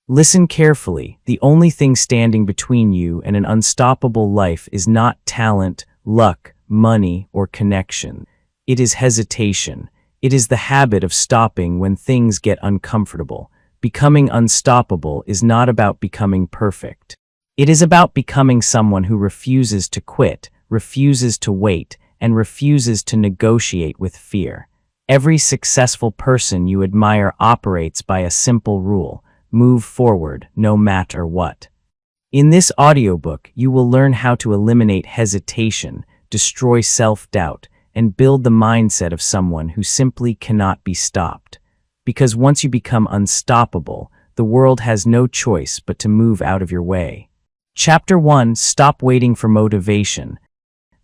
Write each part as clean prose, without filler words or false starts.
Listen carefully. The only thing standing between you and an unstoppable life is not talent, luck, money, or connection. It is hesitation. It is the habit of stopping when things get uncomfortable. Becoming unstoppable is not about becoming perfect. It is about becoming someone who refuses to quit, refuses to wait, and refuses to negotiate with fear. Every successful person you admire operates by a simple rule: move forward no matter what. In this audiobook, you will learn how to eliminate hesitation, destroy self-doubt, and build the mindset of someone who simply cannot be stopped. Because once you become unstoppable, the world has no choice but to move out of your way. Chapter 1: Stop waiting for motivation.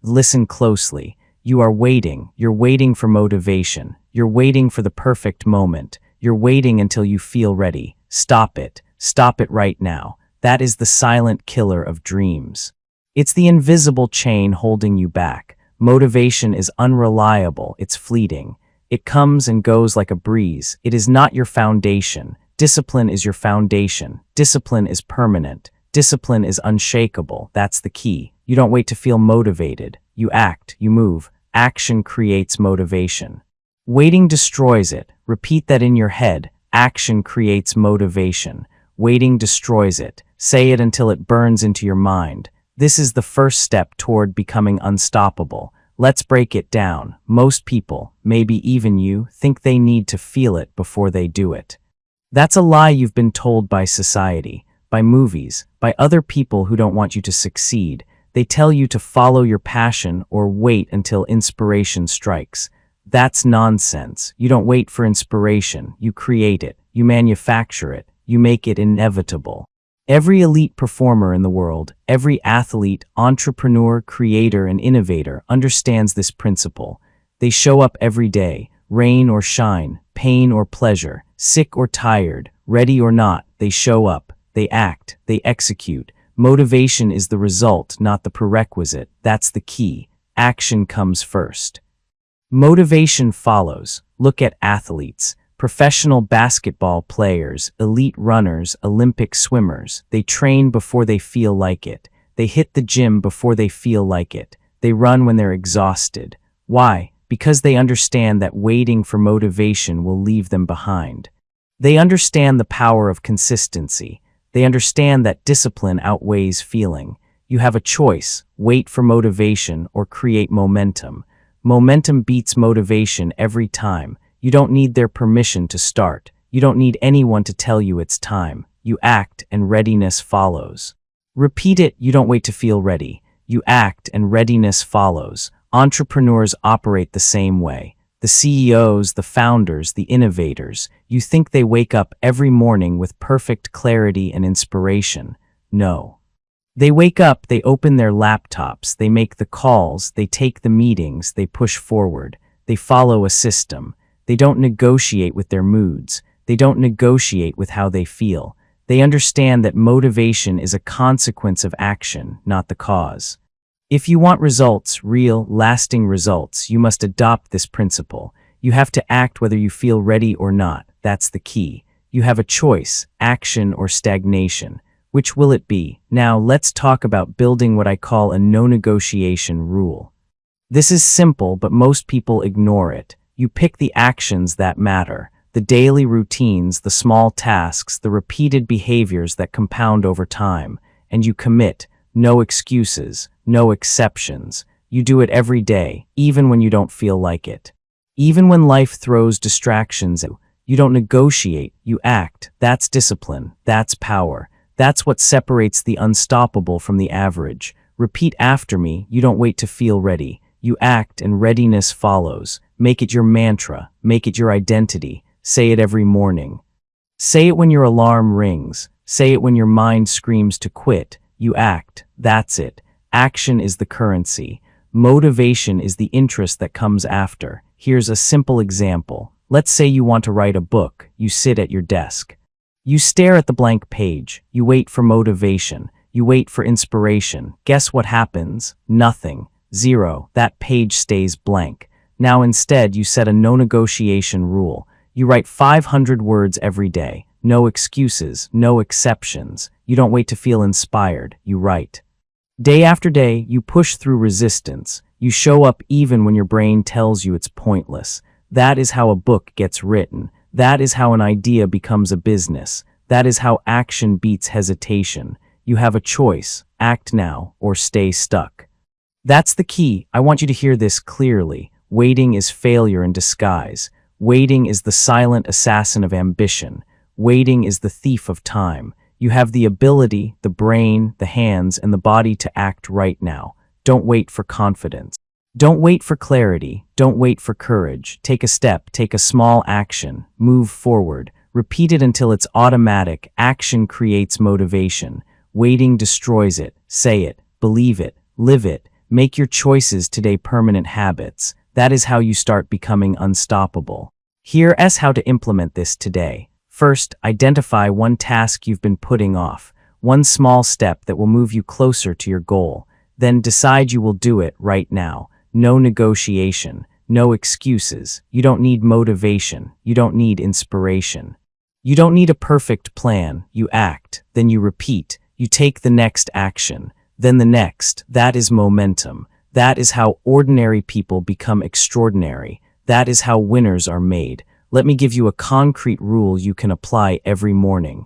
Listen closely. You are waiting. You're waiting for motivation. You're waiting for the perfect moment. You're waiting until you feel ready. Stop it. Stop it right now. That is the silent killer of dreams. It's the invisible chain holding you back. Motivation is unreliable. It's fleeting. It comes and goes like a breeze. It is not your foundation. Discipline is your foundation. Discipline is permanent. Discipline is unshakable. That's the key. You don't wait to feel motivated. You act, you move. Action creates motivation. Waiting destroys it. Repeat that in your head. Action creates motivation. Waiting destroys it. Say it until it burns into your mind. This is the first step toward becoming unstoppable. Let's break it down. Most people, maybe even you, think they need to feel it before they do it. That's a lie you've been told by society, by movies, by other people who don't want you to succeed. They tell you to follow your passion or wait until inspiration strikes. That's nonsense. You don't wait for inspiration. You create it. You manufacture it. You make it inevitable. Every elite performer in the world, every athlete, entrepreneur, creator, and innovator understands this principle. They show up every day, rain or shine, pain or pleasure, sick or tired, ready or not. They show up. They act. They execute. Motivation is the result, not the prerequisite. That's the key. Action comes first. Motivation follows. Look at athletes. Professional basketball players, elite runners, Olympic swimmers. They train before they feel like it. They hit the gym before they feel like it. They run when they're exhausted. Why? Because they understand that waiting for motivation will leave them behind. They understand the power of consistency. They understand that discipline outweighs feeling. You have a choice: wait for motivation or create momentum. Momentum beats motivation every time. You don't need their permission to start. You don't need anyone to tell you it's time. You act and readiness follows. Repeat it. You don't wait to feel ready. You act and readiness follows. Entrepreneurs operate the same way. The CEOs, the founders, the innovators. You think they wake up every morning with perfect clarity and inspiration. No. They wake up, they open their laptops, they make the calls, they take the meetings, they push forward. They follow a system. They don't negotiate with their moods. They don't negotiate with how they feel. They understand that motivation is a consequence of action, not the cause. If you want results, real, lasting results, you must adopt this principle. You have to act whether you feel ready or not. That's the key. You have a choice: action or stagnation. Which will it be? Now let's talk about building what I call a no-negotiation rule. This is simple, but most people ignore it. You pick the actions that matter, the daily routines, the small tasks, the repeated behaviors that compound over time, and you commit. No excuses, no exceptions. You do it every day, even when you don't feel like it. Even when life throws distractions at you, you don't negotiate, you act. That's discipline. That's power. That's what separates the unstoppable from the average. Repeat after me. You don't wait to feel ready. You act and readiness follows. Make it your mantra. Make it your identity. Say it every morning. Say it when your alarm rings. Say it when your mind screams to quit. You act. That's it. Action is the currency. Motivation is the interest that comes after. Here's a simple example. Let's say you want to write a book. You sit at your desk. You stare at the blank page. You wait for motivation. You wait for inspiration. Guess what happens? Nothing. Zero. That page stays blank. Now instead, you set a no-negotiation rule. You write 500 words every day. no excuses, no exceptions. You don't wait to feel inspired, you write. Day after day, you push through resistance. You show up even when your brain tells you it's pointless. That is how a book gets written. That is how an idea becomes a business. That is how action beats hesitation. You have a choice: act now or stay stuck. That's the key. I want you to hear this clearly. Waiting is failure in disguise. Waiting is the silent assassin of ambition. Waiting is the thief of time. You have the ability, the brain, the hands, and the body to act right now. Don't wait for confidence. Don't wait for clarity. Don't wait for courage. Take a step, take a small action, move forward. Repeat it until it's automatic. Action creates motivation. Waiting destroys it. Say it, believe it, live it. Make your choices today permanent habits. That is how you start becoming unstoppable. Here's how to implement this today. First, identify one task you've been putting off, one small step that will move you closer to your goal. Then decide you will do it right now. No negotiation, no excuses. You don't need motivation. You don't need inspiration. You don't need a perfect plan. You act, then you repeat. You take the next action, then the next. That is momentum. That is how ordinary people become extraordinary. That is how winners are made. Let me give you a concrete rule you can apply every morning.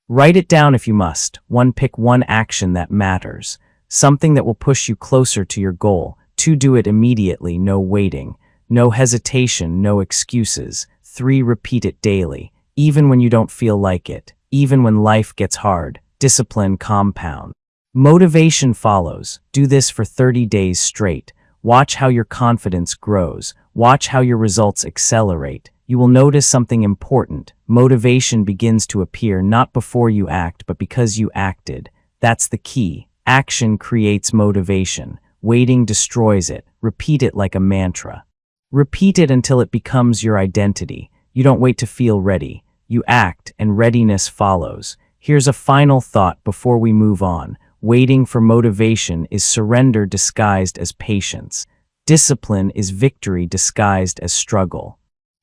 Write it down if you must. Pick one action that matters. Something that will push you closer to your goal. 2, do it immediately, no waiting. No hesitation, no excuses. 3, repeat it daily, even when you don't feel like it, even when life gets hard. Discipline compounds. Motivation follows. Do this for 30 days straight. Watch how your confidence grows. Watch how your results accelerate. You will notice something important. Motivation begins to appear not before you act, but because you acted. That's the key. Action creates motivation. Waiting destroys it. Repeat it like a mantra. Repeat it until it becomes your identity. You don't wait to feel ready. You act, and readiness follows. Here's a final thought before we move on. Waiting for motivation is surrender disguised as patience. Discipline is victory disguised as struggle.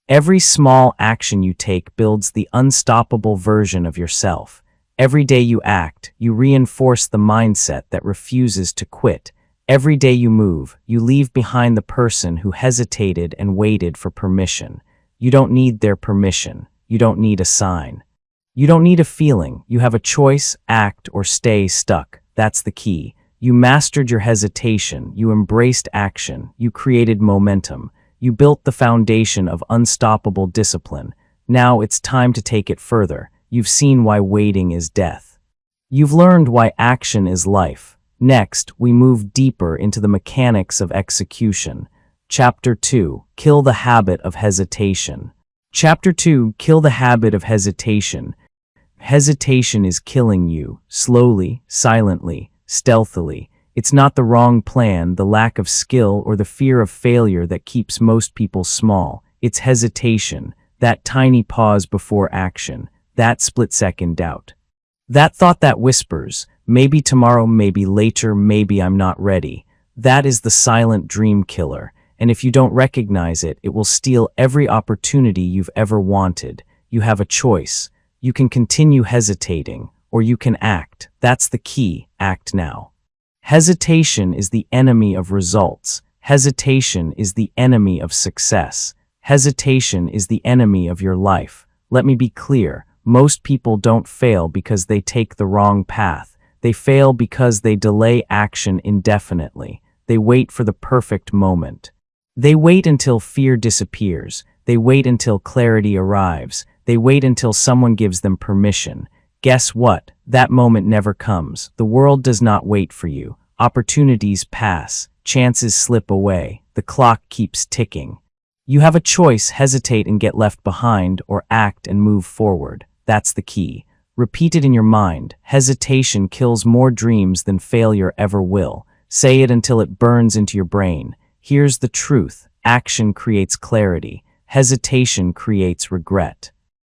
Every small action you take builds the unstoppable version of yourself. Every day you act, you reinforce the mindset that refuses to quit. Every day you move, you leave behind the person who hesitated and waited for permission. You don't need their permission. You don't need a sign. You don't need a feeling. You have a choice: act or stay stuck. That's the key. You mastered your hesitation. You embraced action. You created momentum. You built the foundation of unstoppable discipline. Now it's time to take it further. You've seen why waiting is death. You've learned why action is life. Next, we move deeper into the mechanics of execution. Chapter 2, Kill the Habit of Hesitation. Chapter 2, Kill the Habit of Hesitation. Hesitation is killing you, slowly, silently, stealthily. It's not the wrong plan, the lack of skill, or the fear of failure that keeps most people small. It's hesitation, that tiny pause before action, that split-second doubt. That thought that whispers, maybe tomorrow, maybe later, maybe I'm not ready. That is the silent dream killer, and if you don't recognize it, it will steal every opportunity you've ever wanted. You have a choice. You can continue hesitating, or you can act. That's the key. Act now. Hesitation is the enemy of results. Hesitation is the enemy of success. Hesitation is the enemy of your life. Let me be clear. Most people don't fail because they take the wrong path. They fail because they delay action indefinitely. They wait for the perfect moment. They wait until fear disappears. They wait until clarity arrives. They wait until someone gives them permission. Guess what? That moment never comes. The world does not wait for you. Opportunities pass. Chances slip away. The clock keeps ticking. You have a choice: hesitate and get left behind, or act and move forward. That's the key. Repeat it in your mind. Hesitation kills more dreams than failure ever will. Say it until it burns into your brain. Here's the truth. Action creates clarity. Hesitation creates regret.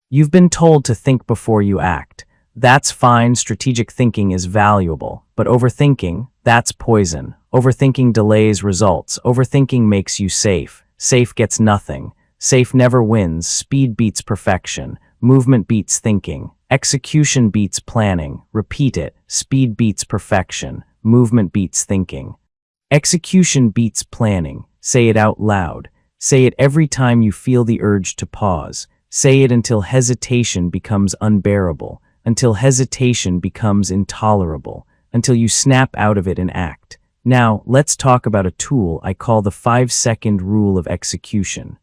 You've been told to think before you act. That's fine. Strategic thinking is valuable. But overthinking, that's poison. Overthinking delays results. Overthinking makes you safe. Safe gets nothing. Safe never wins. Speed beats perfection. Movement beats thinking. Execution beats planning. Repeat it. Speed beats perfection. Movement beats thinking. Execution beats planning. Say it out loud. Say it every time you feel the urge to pause. Say it until hesitation becomes unbearable, until hesitation becomes intolerable, until you snap out of it and act. Now, let's talk about a tool I call the 5-second rule of execution.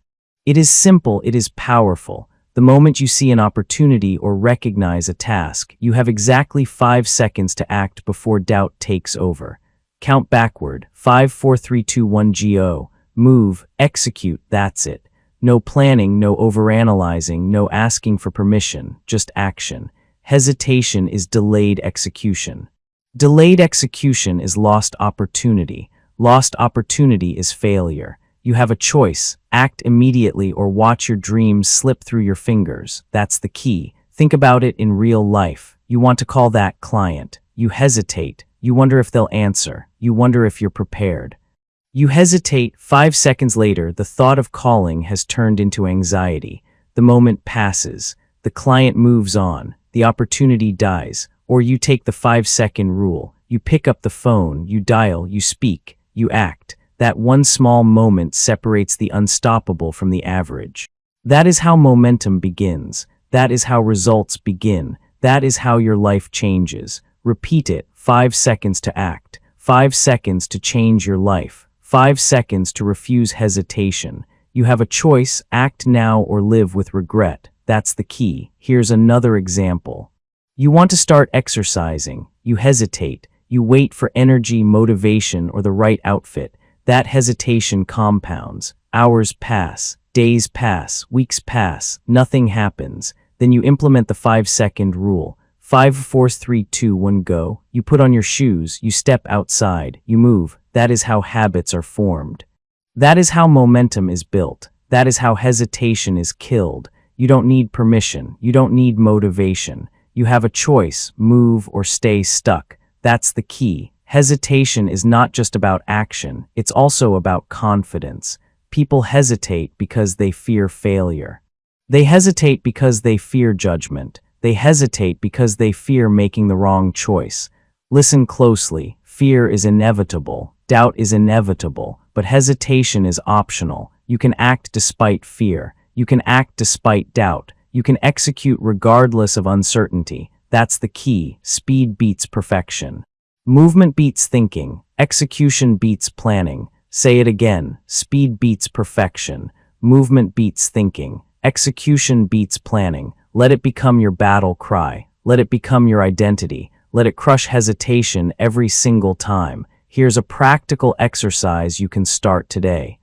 It is simple, it is powerful. The moment you see an opportunity or recognize a task, you have exactly 5 seconds to act before doubt takes over. Count backward. 5, 4, 3, 2, 1, go. Move, execute, that's it. No planning, no overanalyzing, no asking for permission, just action. Hesitation is delayed execution. Delayed execution is lost opportunity. Lost opportunity is failure. You have a choice. Act immediately or watch your dreams slip through your fingers. That's the key. Think about it in real life. You want to call that client. You hesitate. You wonder if they'll answer. You wonder if you're prepared. You hesitate. 5 seconds later, the thought of calling has turned into anxiety. The moment passes. The client moves on. The opportunity dies. Or you take the 5-second rule. You pick up the phone, you dial, you speak, you act. That one small moment separates the unstoppable from the average. That is how momentum begins. That is how results begin. That is how your life changes. Repeat it. 5 seconds to act. 5 seconds to change your life. 5 seconds to refuse hesitation. You have a choice. Act now or live with regret. That's the key. Here's another example. You want to start exercising. You hesitate. You wait for energy, motivation, or the right outfit. That hesitation compounds. Hours pass. Days pass. Weeks pass. Nothing happens. Then you implement the 5-second rule. 5, 4, 3, 2, 1, go. You put on your shoes. You step outside. You move. That is how habits are formed. That is how momentum is built. That is how hesitation is killed. You don't need permission. You don't need motivation. You have a choice, move or stay stuck. That's the key. Hesitation is not just about action, it's also about confidence. People hesitate because they fear failure. They hesitate because they fear judgment. They hesitate because they fear making the wrong choice. Listen closely. Fear is inevitable. Doubt is inevitable. But hesitation is optional. You can act despite fear. You can act despite doubt. You can execute regardless of uncertainty. That's the key. Speed beats perfection. Movement beats thinking. Execution beats planning. Say it again. Speed beats perfection. Movement beats thinking. Execution beats planning. Let it become your battle cry. Let it become your identity. Let it crush hesitation every single time. Here's a practical exercise you can start today.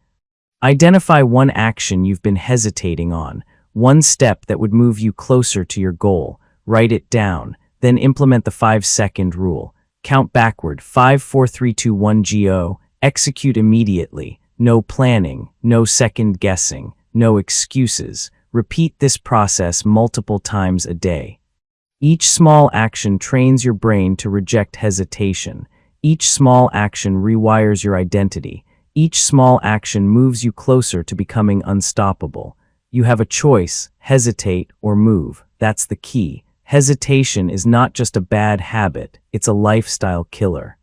Identify one action you've been hesitating on. One step that would move you closer to your goal. Write it down. Then implement the 5-second rule. Count backward. 5, 4, 3, 2, 1, go. Execute immediately. No planning. No second guessing. No excuses. Repeat this process multiple times a day. Each small action trains your brain to reject hesitation. Each small action rewires your identity. Each small action moves you closer to becoming unstoppable. You have a choice, hesitate or move. That's the key. Hesitation is not just a bad habit, it's a lifestyle killer.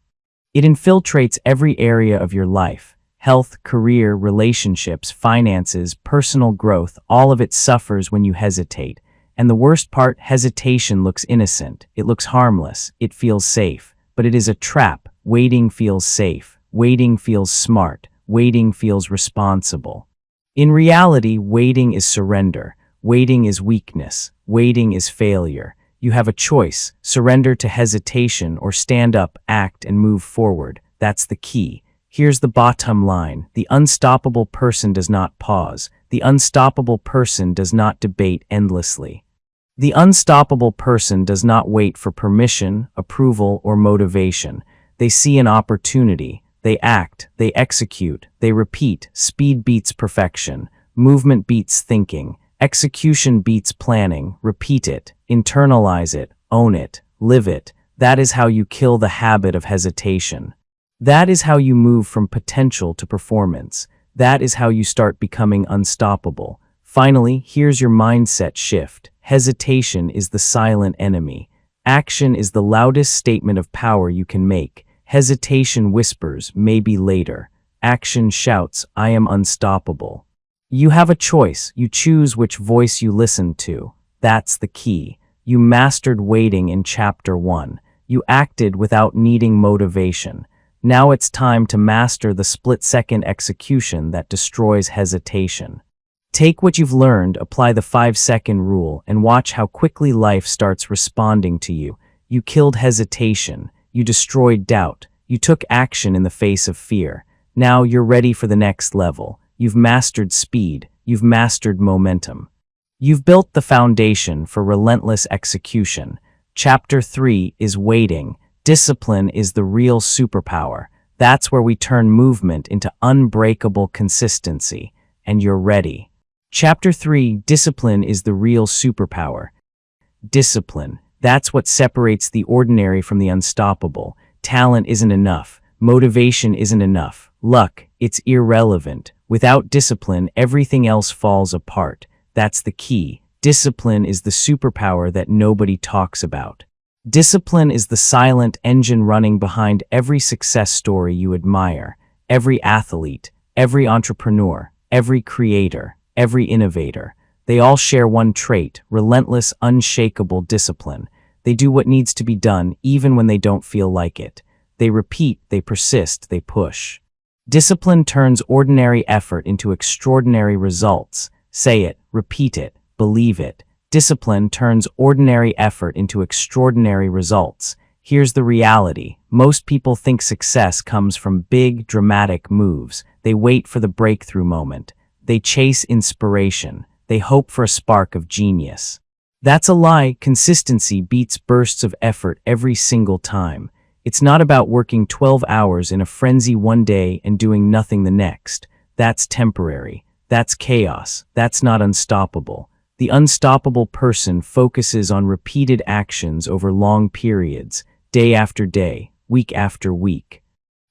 It infiltrates every area of your life. Health, career, relationships, finances, personal growth, all of it suffers when you hesitate. And the worst part, hesitation looks innocent. It looks harmless. It feels safe. But it is a trap. Waiting feels safe. Waiting feels smart. Waiting feels responsible. In reality, waiting is surrender. Waiting is weakness. Waiting is failure. You have a choice. Surrender to hesitation or stand up, act, and move forward. That's the key. Here's the bottom line. The unstoppable person does not pause. The unstoppable person does not debate endlessly. The unstoppable person does not wait for permission, approval, or motivation. They see an opportunity. They act, they execute, they repeat. Speed beats perfection. Movement beats thinking. Execution beats planning. Repeat it, internalize it, own it, live it. That is how you kill the habit of hesitation. That is how you move from potential to performance. That is how you start becoming unstoppable. Finally, here's your mindset shift. hesitation is the silent enemy. Action is the loudest statement of power you can make. Hesitation whispers, maybe later. Action shouts, I am unstoppable. You have a choice. You choose which voice you listen to. That's the key. You mastered waiting in Chapter 1. You acted without needing motivation. Now it's time to master the split-second execution that destroys hesitation. Take what you've learned, apply the 5-second rule, and watch how quickly life starts responding to you. You killed hesitation. You destroyed doubt. You took action in the face of fear. Now you're ready for the next level. You've mastered speed. You've mastered momentum. You've built the foundation for relentless execution. Chapter 3 is waiting. Discipline is the real superpower. That's where we turn movement into unbreakable consistency. And you're ready. Chapter 3, Discipline is the real superpower. Discipline. That's what separates the ordinary from the unstoppable. Talent isn't enough. Motivation isn't enough. Luck, it's irrelevant. Without discipline, everything else falls apart. That's the key. Discipline is the superpower that nobody talks about. Discipline is the silent engine running behind every success story you admire. Every athlete, every entrepreneur, every creator, every innovator. They all share one trait: relentless, unshakable discipline. They do what needs to be done even when they don't feel like it. They repeat, they persist, they push. Discipline turns ordinary effort into extraordinary results. Say it, repeat it, believe it. Discipline turns ordinary effort into extraordinary results. Here's the reality. Most people think success comes from big, dramatic moves. They wait for the breakthrough moment. They chase inspiration. They hope for a spark of genius. That's a lie. Consistency beats bursts of effort every single time. It's not about working 12 hours in a frenzy one day and doing nothing the next. That's temporary. That's chaos. That's not unstoppable. The unstoppable person focuses on repeated actions over long periods, day after day, week after week,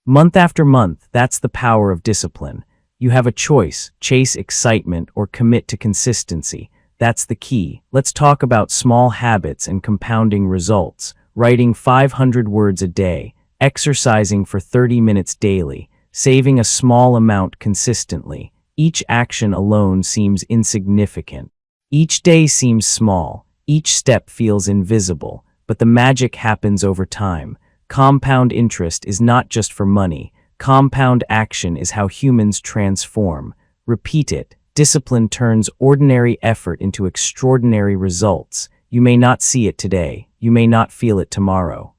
month after month. That's the power of discipline. You have a choice: chase excitement or commit to consistency. That's the key. Let's talk about small habits and compounding results. Writing 500 words a day, exercising for 30 minutes daily, saving a small amount consistently. Each action alone seems insignificant. Each day seems small. Each step feels invisible. But the magic happens over time. Compound interest is not just for money. Compound action is how humans transform. Repeat it. Discipline turns ordinary effort into extraordinary results. You may not see it today. You may not feel it tomorrow.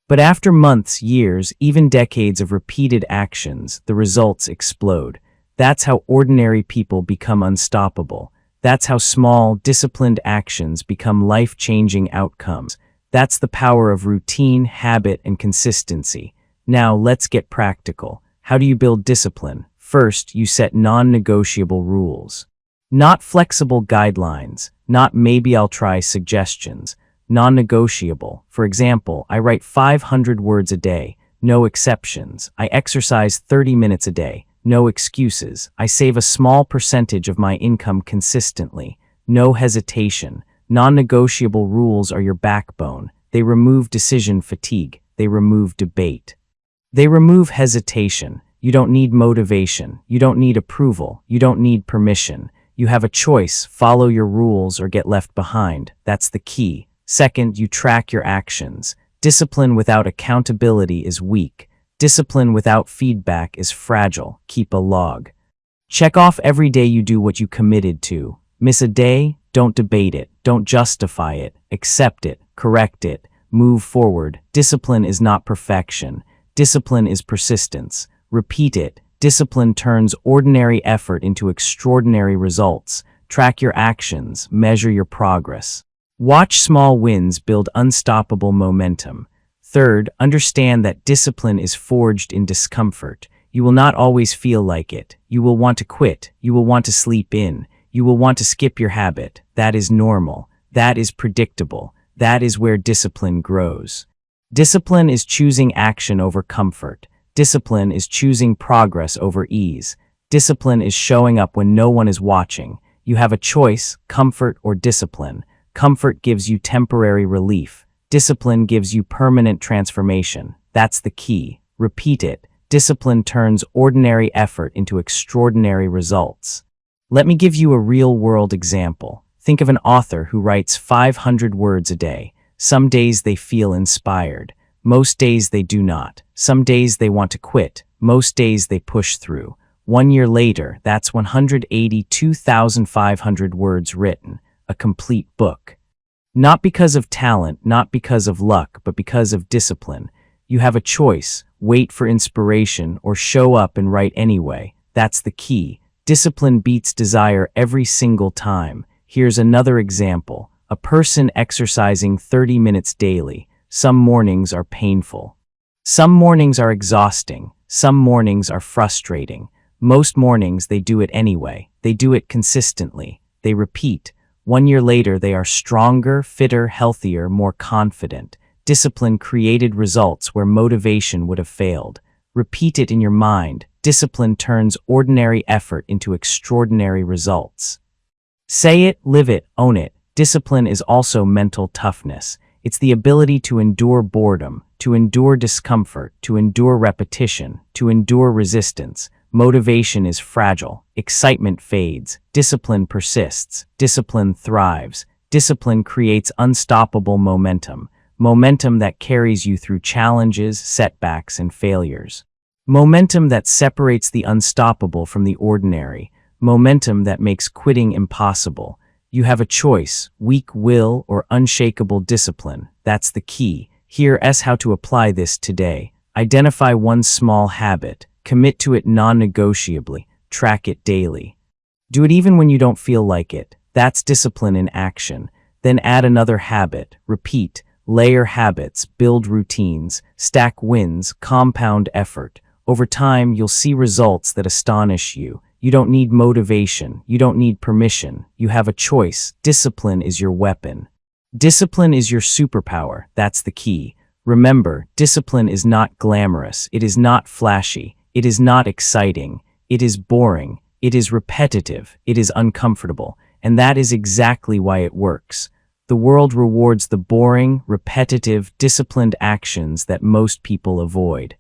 But after months, years, even decades of repeated actions, the results explode. That's how ordinary people become unstoppable. That's how small, disciplined actions become life-changing outcomes. That's the power of routine, habit, and consistency. Now, let's get practical. How do you build discipline? First, you set non-negotiable rules. Not flexible guidelines, not maybe I'll try suggestions. Non-negotiable. For example, I write 500 words a day, no exceptions. I exercise 30 minutes a day, no excuses. I save a small percentage of my income consistently, no hesitation. Non-negotiable rules are your backbone. They remove decision fatigue. They remove debate. They remove hesitation. You don't need motivation. You don't need approval. You don't need permission. You have a choice: follow your rules or get left behind. That's the key. Second, you track your actions. Discipline without accountability is weak. Discipline without feedback is fragile. Keep a log. Check off every day you do what you committed to. Miss a day? Don't debate it. Don't justify it. Accept it. Correct it. Move forward. Discipline is not perfection. Discipline is persistence. Repeat it. Discipline turns ordinary effort into extraordinary results. Track your actions. Measure your progress. Watch small wins build unstoppable momentum. Third, understand that discipline is forged in discomfort. You will not always feel like it. You will want to quit. You will want to sleep in. You will want to skip your habit. That is normal. That is predictable. That is where discipline grows. Discipline is choosing action over comfort. Discipline is choosing progress over ease. Discipline is showing up when no one is watching. You have a choice: comfort or discipline. Comfort gives you temporary relief. Discipline gives you permanent transformation. That's the key. Repeat it. Discipline turns ordinary effort into extraordinary results. Let me give you a real-world example. Think of an author who writes 500 words a day. Some days they feel inspired. Most days they do not. Some days they want to quit. Most days they push through. 1 year later, that's 182,500 words written. A complete book. Not because of talent, not because of luck, but because of discipline. You have a choice. Wait for inspiration or show up and write anyway. That's the key. Discipline beats desire every single time. Here's another example. A person exercising 30 minutes daily. Some mornings are painful. Some mornings are exhausting. Some mornings are frustrating. Most mornings they do it anyway. They do it consistently. They repeat. 1 year later they are stronger, fitter, healthier, more confident. Discipline created results where motivation would have failed. Repeat it in your mind. Discipline turns ordinary effort into extraordinary results. Say it, live it, own it. Discipline is also mental toughness. It's the ability to endure boredom, to endure discomfort, to endure repetition, to endure resistance. Motivation is fragile. Excitement fades. Discipline persists. Discipline thrives. Discipline creates unstoppable momentum. Momentum that carries you through challenges, setbacks, and failures. Momentum that separates the unstoppable from the ordinary. Momentum that makes quitting impossible. You have a choice, weak will or unshakable discipline. That's the key. Here's how to apply this today. Identify one small habit. Commit to it non-negotiably. Track it daily. Do it even when you don't feel like it. That's discipline in action. Then add another habit. Repeat. Layer habits. Build routines. Stack wins. Compound effort. Over time, you'll see results that astonish you. You don't need motivation. You don't need permission. You have a choice. Discipline is your weapon. Discipline is your superpower. That's the key. Remember, discipline is not glamorous. It is not flashy. It is not exciting. It is boring. It is repetitive. It is uncomfortable. And that is exactly why it works. The world rewards the boring, repetitive, disciplined actions that most people avoid.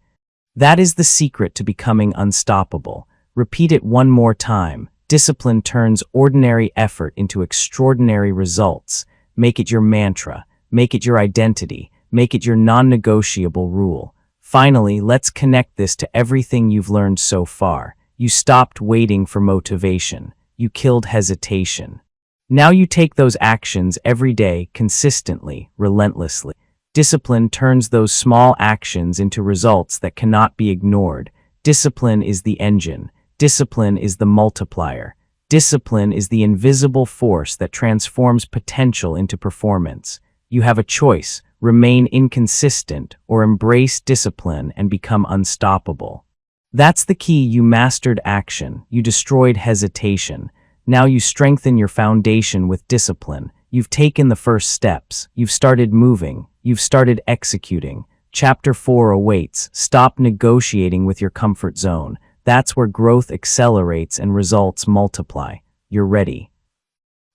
That is the secret to becoming unstoppable. Repeat it one more time. Discipline turns ordinary effort into extraordinary results. Make it your mantra. Make it your identity. Make it your non-negotiable rule. Finally, let's connect this to everything you've learned so far. You stopped waiting for motivation. You killed hesitation. Now you take those actions every day, consistently, relentlessly. Discipline turns those small actions into results that cannot be ignored. Discipline is the engine. Discipline is the multiplier. Discipline is the invisible force that transforms potential into performance. You have a choice. Remain inconsistent or embrace discipline and become unstoppable. That's the key. You mastered action. You destroyed hesitation. Now you strengthen your foundation with discipline. You've taken the first steps. You've started moving. You've started executing. Chapter 4 awaits. Stop negotiating with your comfort zone. That's where growth accelerates and results multiply. You're ready.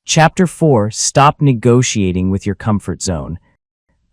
Chapter 4. Stop negotiating with your comfort zone.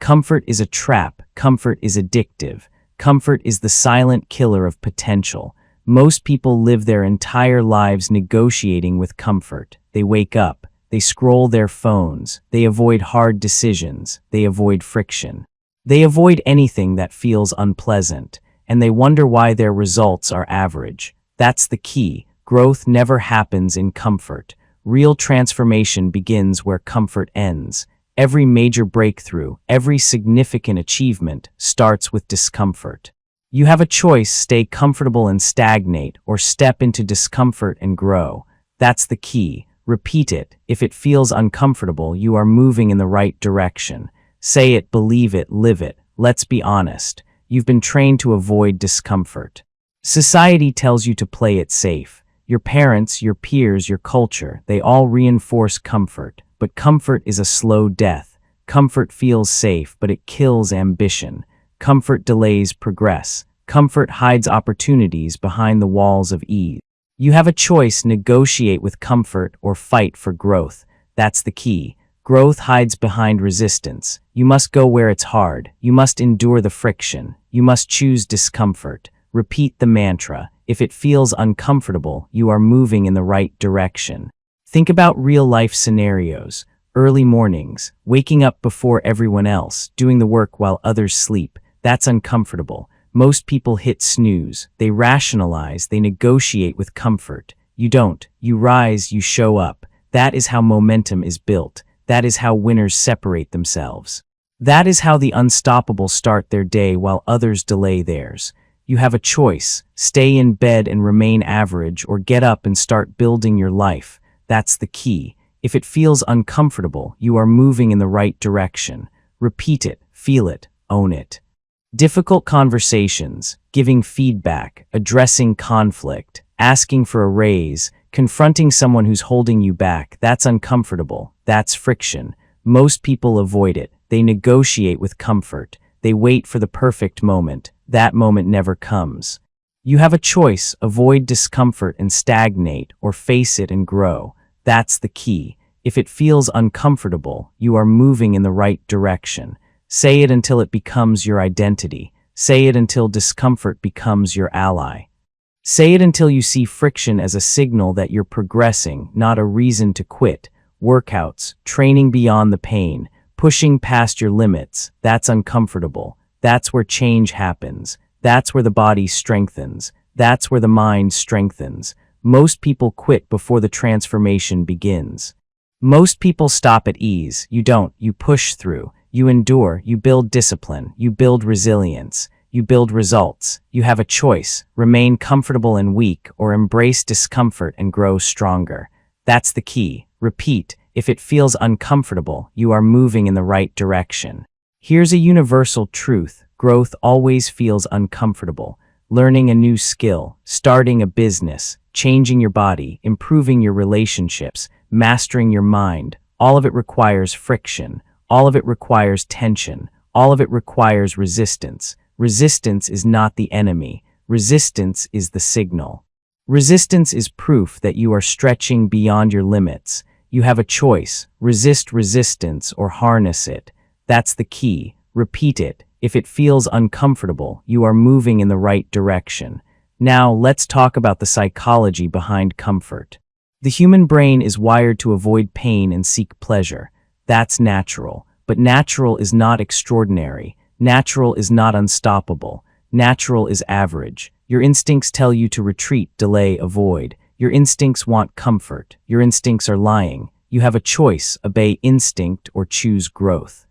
Comfort is a trap. Comfort is addictive. Comfort is the silent killer of potential. Most people live their entire lives negotiating with comfort. They wake up. They scroll their phones. They avoid hard decisions. They avoid friction. They avoid anything that feels unpleasant. And they wonder why their results are average. That's the key. Growth never happens in comfort. Real transformation begins where comfort ends. Every major breakthrough, every significant achievement starts with discomfort. You have a choice: stay comfortable and stagnate, or step into discomfort and grow. That's the key. Repeat it. If it feels uncomfortable, you are moving in the right direction. Say it, believe it, live it. Let's be honest. You've been trained to avoid discomfort. Society tells you to play it safe. Your parents, your peers, your culture, they all reinforce comfort. But comfort is a slow death. Comfort feels safe, but it kills ambition. Comfort delays progress. Comfort hides opportunities behind the walls of ease. You have a choice: negotiate with comfort or fight for growth. That's the key. Growth hides behind resistance. You must go where it's hard. You must endure the friction. You must choose discomfort. Repeat the mantra. If it feels uncomfortable, you are moving in the right direction. Think about real-life scenarios. Early mornings, waking up before everyone else, doing the work while others sleep. That's uncomfortable. Most people hit snooze. They rationalize. They negotiate with comfort. You don't. You rise. You show up. That is how momentum is built. That is how winners separate themselves. That is how the unstoppable start their day while others delay theirs. You have a choice. Stay in bed and remain average, or get up and start building your life. That's the key. If it feels uncomfortable, you are moving in the right direction. Repeat it, feel it, own it. Difficult conversations, giving feedback, addressing conflict, asking for a raise, confronting someone who's holding you back, that's uncomfortable. That's friction. Most people avoid it. They negotiate with comfort. They wait for the perfect moment. That moment never comes. You have a choice: avoid discomfort and stagnate, or face it and grow. That's the key. If it feels uncomfortable, you are moving in the right direction. Say it until it becomes your identity. Say it until discomfort becomes your ally. Say it until you see friction as a signal that you're progressing, not a reason to quit. Workouts, training beyond the pain, pushing past your limits, that's uncomfortable. That's where change happens. That's where the body strengthens. That's where the mind strengthens. Most people quit before the transformation begins. Most people stop at ease. You don't. You push through. You endure. You build discipline. You build resilience. You build results. You have a choice: remain comfortable and weak, or embrace discomfort and grow stronger. That's the key. Repeat. If it feels uncomfortable, you are moving in the right direction. Here's a universal truth: growth always feels uncomfortable. Learning a new skill, starting a business, changing your body, improving your relationships, mastering your mind, all of it requires friction. All of it requires tension. All of it requires resistance. Resistance is not the enemy. Resistance is the signal. Resistance is proof that you are stretching beyond your limits. You have a choice: resist resistance or harness it. That's the key. Repeat it. If it feels uncomfortable, you are moving in the right direction. Now, let's talk about the psychology behind comfort. The human brain is wired to avoid pain and seek pleasure. That's natural. But natural is not extraordinary. Natural is not unstoppable. Natural is average. Your instincts tell you to retreat, delay, avoid. Your instincts want comfort. Your instincts are lying. You have a choice: obey instinct or choose growth.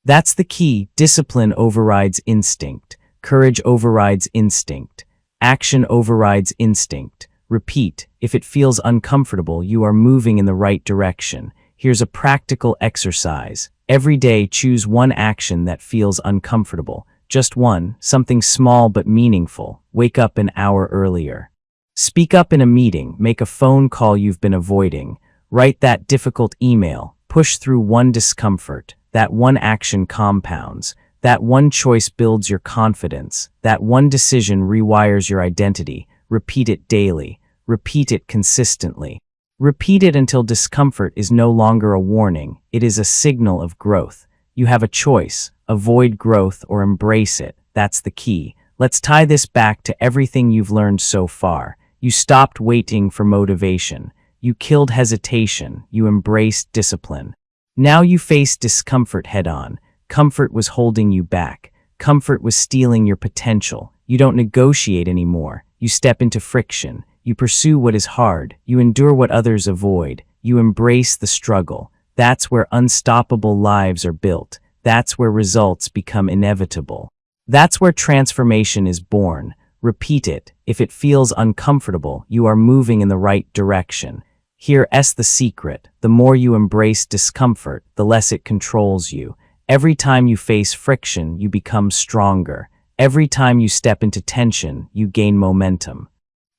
That's the key. Discipline overrides instinct. Courage overrides instinct. Action overrides instinct. Repeat. If it feels uncomfortable, you are moving in the right direction. Here's a practical exercise. Every day, choose one action that feels uncomfortable. Just one, something small but meaningful. Wake up an hour earlier. Speak up in a meeting. Make a phone call you've been avoiding. Write that difficult email. Push through one discomfort. That one action compounds. That one choice builds your confidence. That one decision rewires your identity. Repeat it daily. Repeat it consistently. Repeat it until discomfort is no longer a warning. It is a signal of growth. You have a choice: avoid growth or embrace it. That's the key. Let's tie this back to everything you've learned so far. You stopped waiting for motivation. You killed hesitation. You embraced discipline. Now you face discomfort head-on. Comfort was holding you back. Comfort was stealing your potential. You don't negotiate anymore. You step into friction. You pursue what is hard. You endure what others avoid. You embrace the struggle. That's where unstoppable lives are built. That's where results become inevitable. That's where transformation is born. Repeat it. If it feels uncomfortable, you are moving in the right direction. Here's the secret. The more you embrace discomfort, the less it controls you. Every time you face friction, you become stronger. Every time you step into tension, you gain momentum.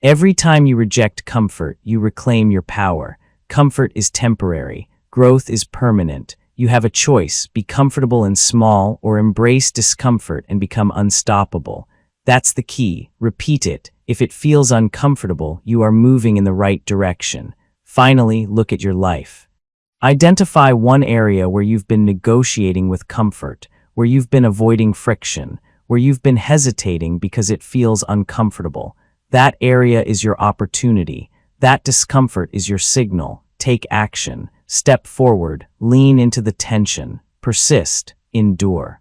Every time you reject comfort, you reclaim your power. Comfort is temporary. Growth is permanent. You have a choice: be comfortable and small, or embrace discomfort and become unstoppable. That's the key. Repeat it. If it feels uncomfortable, you are moving in the right direction. Finally, look at your life. Identify one area where you've been negotiating with comfort, where you've been avoiding friction, where you've been hesitating because it feels uncomfortable. That area is your opportunity. That discomfort is your signal. Take action. Step forward. Lean into the tension. Persist. Endure.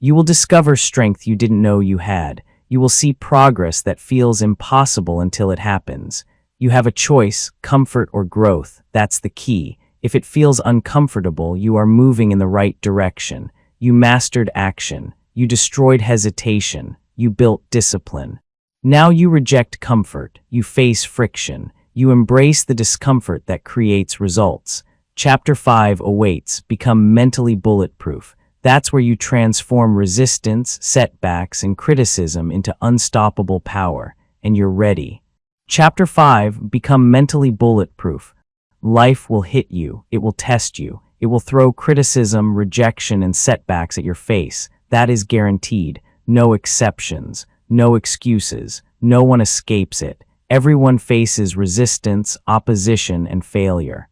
You will discover strength you didn't know you had. You will see progress that feels impossible until it happens. You have a choice, comfort or growth. That's the key. If it feels uncomfortable, you are moving in the right direction. You mastered action. You destroyed hesitation. You built discipline. Now you reject comfort. You face friction. You embrace the discomfort that creates results. Chapter 5 awaits. Become mentally bulletproof. That's where you transform resistance, setbacks, and criticism into unstoppable power, and you're ready. Chapter 5, become mentally bulletproof. Life will hit you, it will test you, it will throw criticism, rejection, and setbacks at your face. That is guaranteed. No exceptions, no excuses, no one escapes it. Everyone faces resistance, opposition, and failure.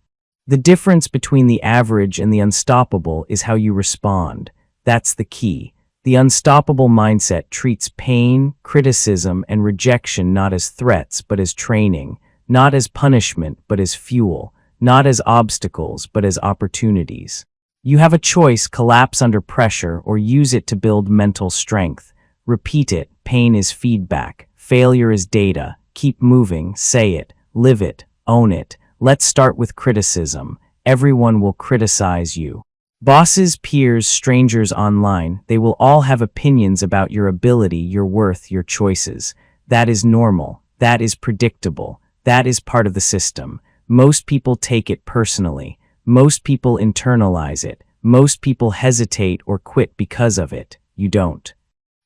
The difference between the average and the unstoppable is how you respond. That's the key. The unstoppable mindset treats pain, criticism, and rejection not as threats but as training, not as punishment but as fuel, not as obstacles but as opportunities. You have a choice: collapse under pressure or use it to build mental strength. Repeat it. Pain is feedback. Failure is data. Keep moving. Say it. Live it. Own it. Let's start with criticism. Everyone will criticize you. Bosses, peers, strangers online, they will all have opinions about your ability, your worth, your choices. That is normal. That is predictable. That is part of the system. Most people take it personally. Most people internalize it. Most people hesitate or quit because of it. You don't.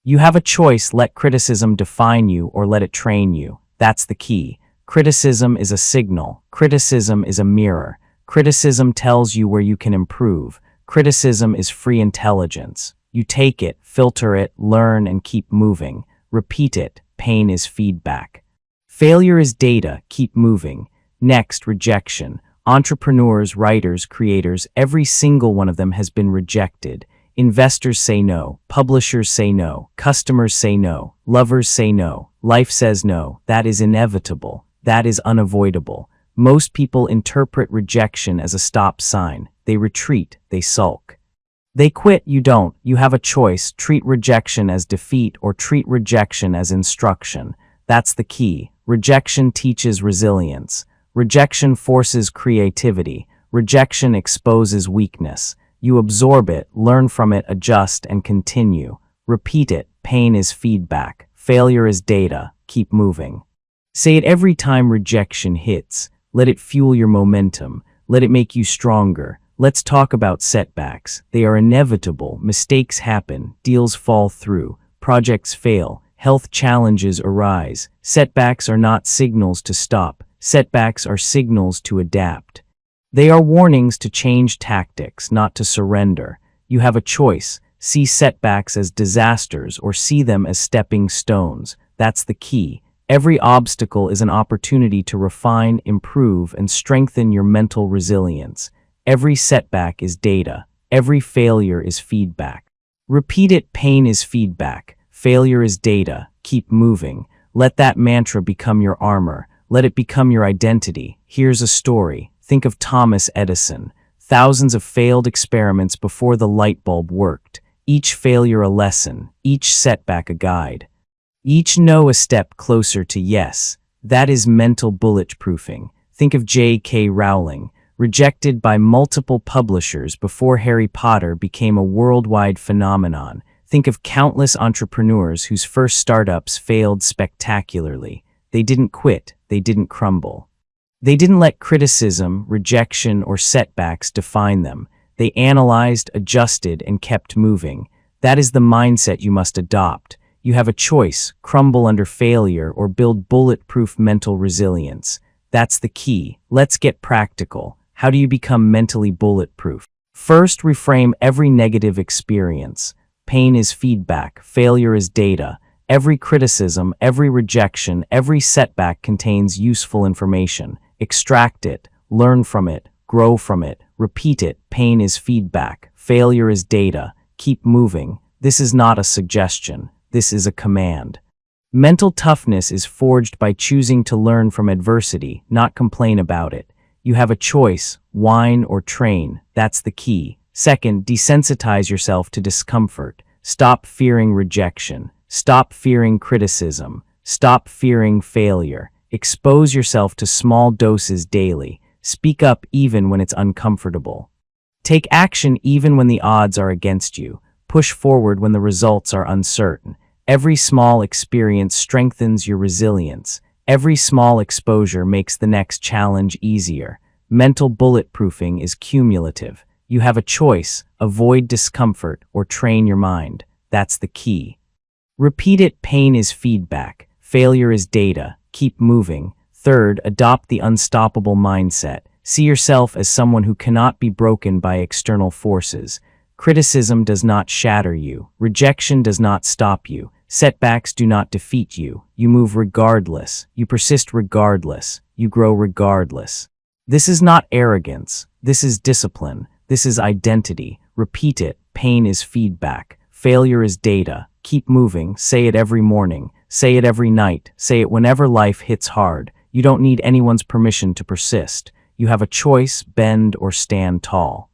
You have a choice: let criticism define you or let it train you. That's the key. Criticism is a signal. Criticism is a mirror. Criticism tells you where you can improve. Criticism is free intelligence. You take it, filter it, learn, and keep moving. Repeat it. Pain is feedback. Failure is data. Keep moving. Next, rejection. Entrepreneurs, writers, creators, every single one of them has been rejected. Investors say no. Publishers say no. Customers say no. Lovers say no. Life says no. That is inevitable. That is unavoidable. Most people interpret rejection as a stop sign. They retreat. They sulk. They quit. You don't. You have a choice. Treat rejection as defeat or treat rejection as instruction. That's the key. Rejection teaches resilience. Rejection forces creativity. Rejection exposes weakness. You absorb it, learn from it, adjust, and continue. Repeat it. Pain is feedback. Failure is data. Keep moving. Say it every time rejection hits. Let it fuel your momentum. Let it make you stronger. Let's talk about setbacks. They are inevitable. Mistakes happen. Deals fall through. Projects fail. Health challenges arise. Setbacks are not signals to stop. Setbacks are signals to adapt. They are warnings to change tactics, not to surrender. You have a choice. See setbacks as disasters or see them as stepping stones. That's the key. Every obstacle is an opportunity to refine, improve, and strengthen your mental resilience. Every setback is data. Every failure is feedback. Repeat it. Pain is feedback. Failure is data. Keep moving. Let that mantra become your armor. Let it become your identity. Here's a story. Think of Thomas Edison. Thousands of failed experiments before the light bulb worked. Each failure a lesson. Each setback a guide. Each no a step closer to yes. That is mental bulletproofing. Think of J.K. Rowling, rejected by multiple publishers before Harry Potter became a worldwide phenomenon. Think of countless entrepreneurs whose first startups failed spectacularly. They didn't quit. They didn't crumble. They didn't let criticism, rejection, or setbacks define them. They analyzed, adjusted, and kept moving. That is the mindset you must adopt. You have a choice: crumble under failure or build bulletproof mental resilience. That's the key. Let's get practical. How do you become mentally bulletproof? First, reframe every negative experience. Pain is feedback. Failure is data. Every criticism, every rejection, every setback contains useful information. Extract it, learn from it, grow from it, repeat it. Pain is feedback, failure is data. Keep moving. This is not a suggestion, this is a command. Mental toughness is forged by choosing to learn from adversity, not complain about it. You have a choice, whine or train, that's the key. Second, desensitize yourself to discomfort. Stop fearing rejection. Stop fearing criticism. Stop fearing failure. Expose yourself to small doses daily. Speak up even when it's uncomfortable. Take action even when the odds are against you. Push forward when the results are uncertain. Every small experience strengthens your resilience. Every small exposure makes the next challenge easier. Mental bulletproofing is cumulative. You have a choice, avoid discomfort or train your mind. That's the key. Repeat it. Pain is feedback. Failure is data. Keep moving. Third, adopt the unstoppable mindset. See yourself as someone who cannot be broken by external forces. Criticism does not shatter you. Rejection does not stop you. Setbacks do not defeat you. You move regardless. You persist regardless. You grow regardless. This is not arrogance. This is discipline. This is identity. Repeat it. Pain is feedback. Failure is data. Keep moving. Say it every morning. Say it every night. Say it whenever life hits hard. You don't need anyone's permission to persist. You have a choice, bend or stand tall.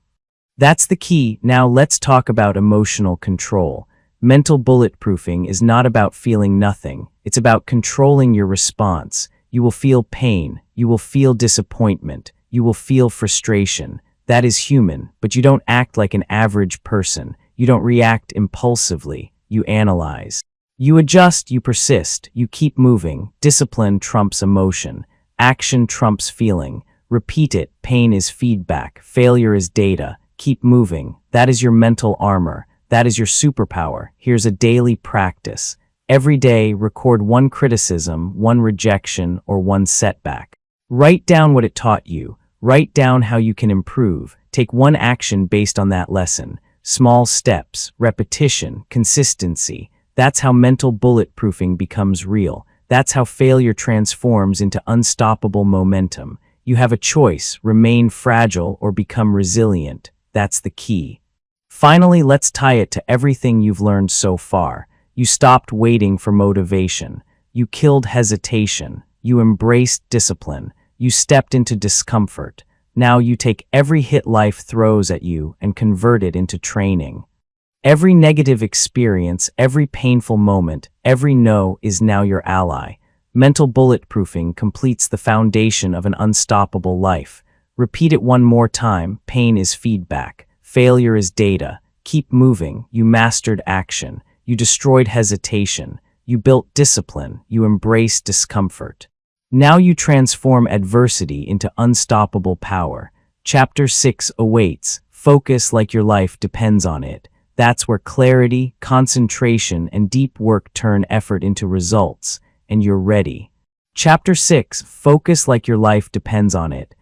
That's the key. Now let's talk about emotional control. Mental bulletproofing is not about feeling nothing. It's about controlling your response. You will feel pain. You will feel disappointment. You will feel frustration. That is human, but you don't act like an average person. You don't react impulsively. You analyze. You adjust, you persist, you keep moving. Discipline trumps emotion. Action trumps feeling. Repeat it. Pain is feedback. Failure is data. Keep moving. That is your mental armor. That is your superpower. Here's a daily practice. Every day, record one criticism, one rejection, or one setback. Write down what it taught you. Write down how you can improve. Take one action based on that lesson. Small steps, repetition, consistency. That's how mental bulletproofing becomes real. That's how failure transforms into unstoppable momentum. You have a choice, remain fragile or become resilient. That's the key. Finally, let's tie it to everything you've learned so far. You stopped waiting for motivation. You killed hesitation. You embraced discipline. You stepped into discomfort. Now you take every hit life throws at you and convert it into training. Every negative experience, every painful moment, every no is now your ally. Mental bulletproofing completes the foundation of an unstoppable life. Repeat it one more time. Pain is feedback. Failure is data. Keep moving. You mastered action. You destroyed hesitation. You built discipline. You embraced discomfort. Now you transform adversity into unstoppable power. Chapter 6 awaits. Focus like your life depends on it. That's where clarity, concentration, and deep work turn effort into results, and you're ready. Chapter 6 Focus like your life depends on it.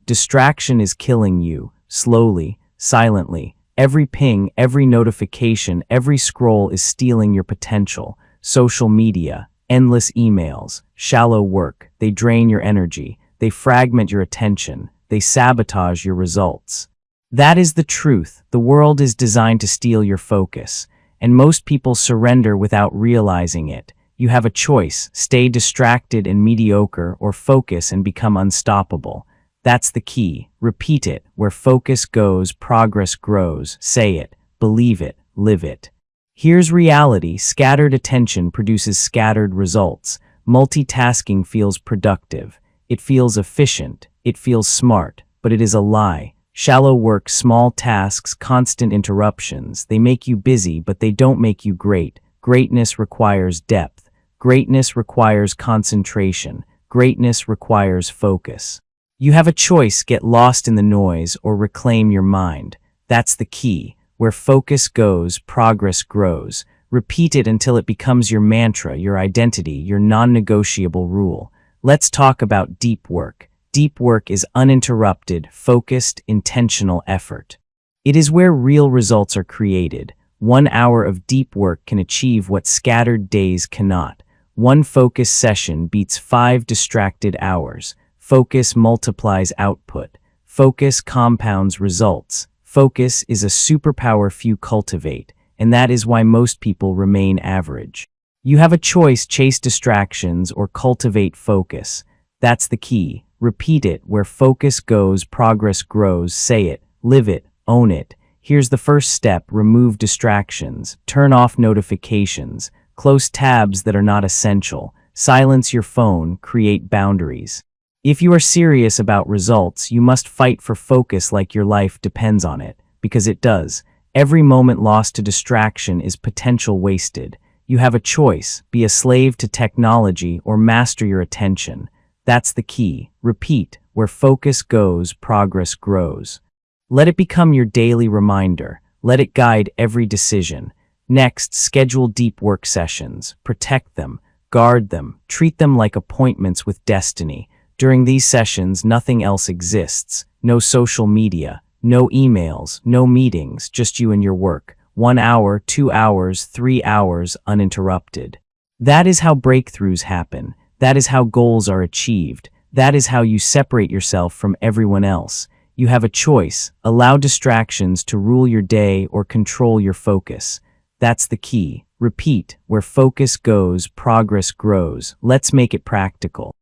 Distraction is killing you, slowly, silently. Every ping, every notification, every scroll is stealing your potential. Social media, endless emails, shallow work, they drain your energy, they fragment your attention, they sabotage your results. That is the truth. The world is designed to steal your focus, and most people surrender without realizing it. You have a choice, stay distracted and mediocre or focus and become unstoppable. That's the key. Repeat it. Where focus goes, progress grows. Say it, believe it, live it. Here's reality. Scattered attention produces scattered results. Multitasking feels productive. It feels efficient. It feels smart, but it is a lie. Shallow work, small tasks, constant interruptions. They make you busy, but they don't make you great. Greatness requires depth. Greatness requires concentration. Greatness requires focus. You have a choice, get lost in the noise or reclaim your mind. That's the key. Where focus goes, progress grows. Repeat it until it becomes your mantra, your identity, your non-negotiable rule. Let's talk about deep work. Deep work is uninterrupted, focused, intentional effort. It is where real results are created. 1 hour of deep work can achieve what scattered days cannot. One focus session beats 5 distracted hours. Focus multiplies output. Focus compounds results. Focus is a superpower few cultivate, and that is why most people remain average. You have a choice: chase distractions or cultivate focus. That's the key. Repeat it: where focus goes, progress grows. Say it, live it, own it. Here's the first step: remove distractions. Turn off notifications. Close tabs that are not essential. Silence your phone. Create boundaries. If you are serious about results, you must fight for focus like your life depends on it, because it does. Every moment lost to distraction is potential wasted. You have a choice: be a slave to technology or master your attention. That's the key. Repeat: where focus goes, progress grows. Let it become your daily reminder. Let it guide every decision. Next, schedule deep work sessions. Protect them, guard them, treat them like appointments with destiny. During these sessions, nothing else exists. No social media, no emails, no meetings, just you and your work. 1 hour, 2 hours, 3 hours, uninterrupted. That is how breakthroughs happen. That is how goals are achieved. That is how you separate yourself from everyone else. You have a choice: allow distractions to rule your day or control your focus. That's the key. Repeat: where focus goes, progress grows. Let's make it practical.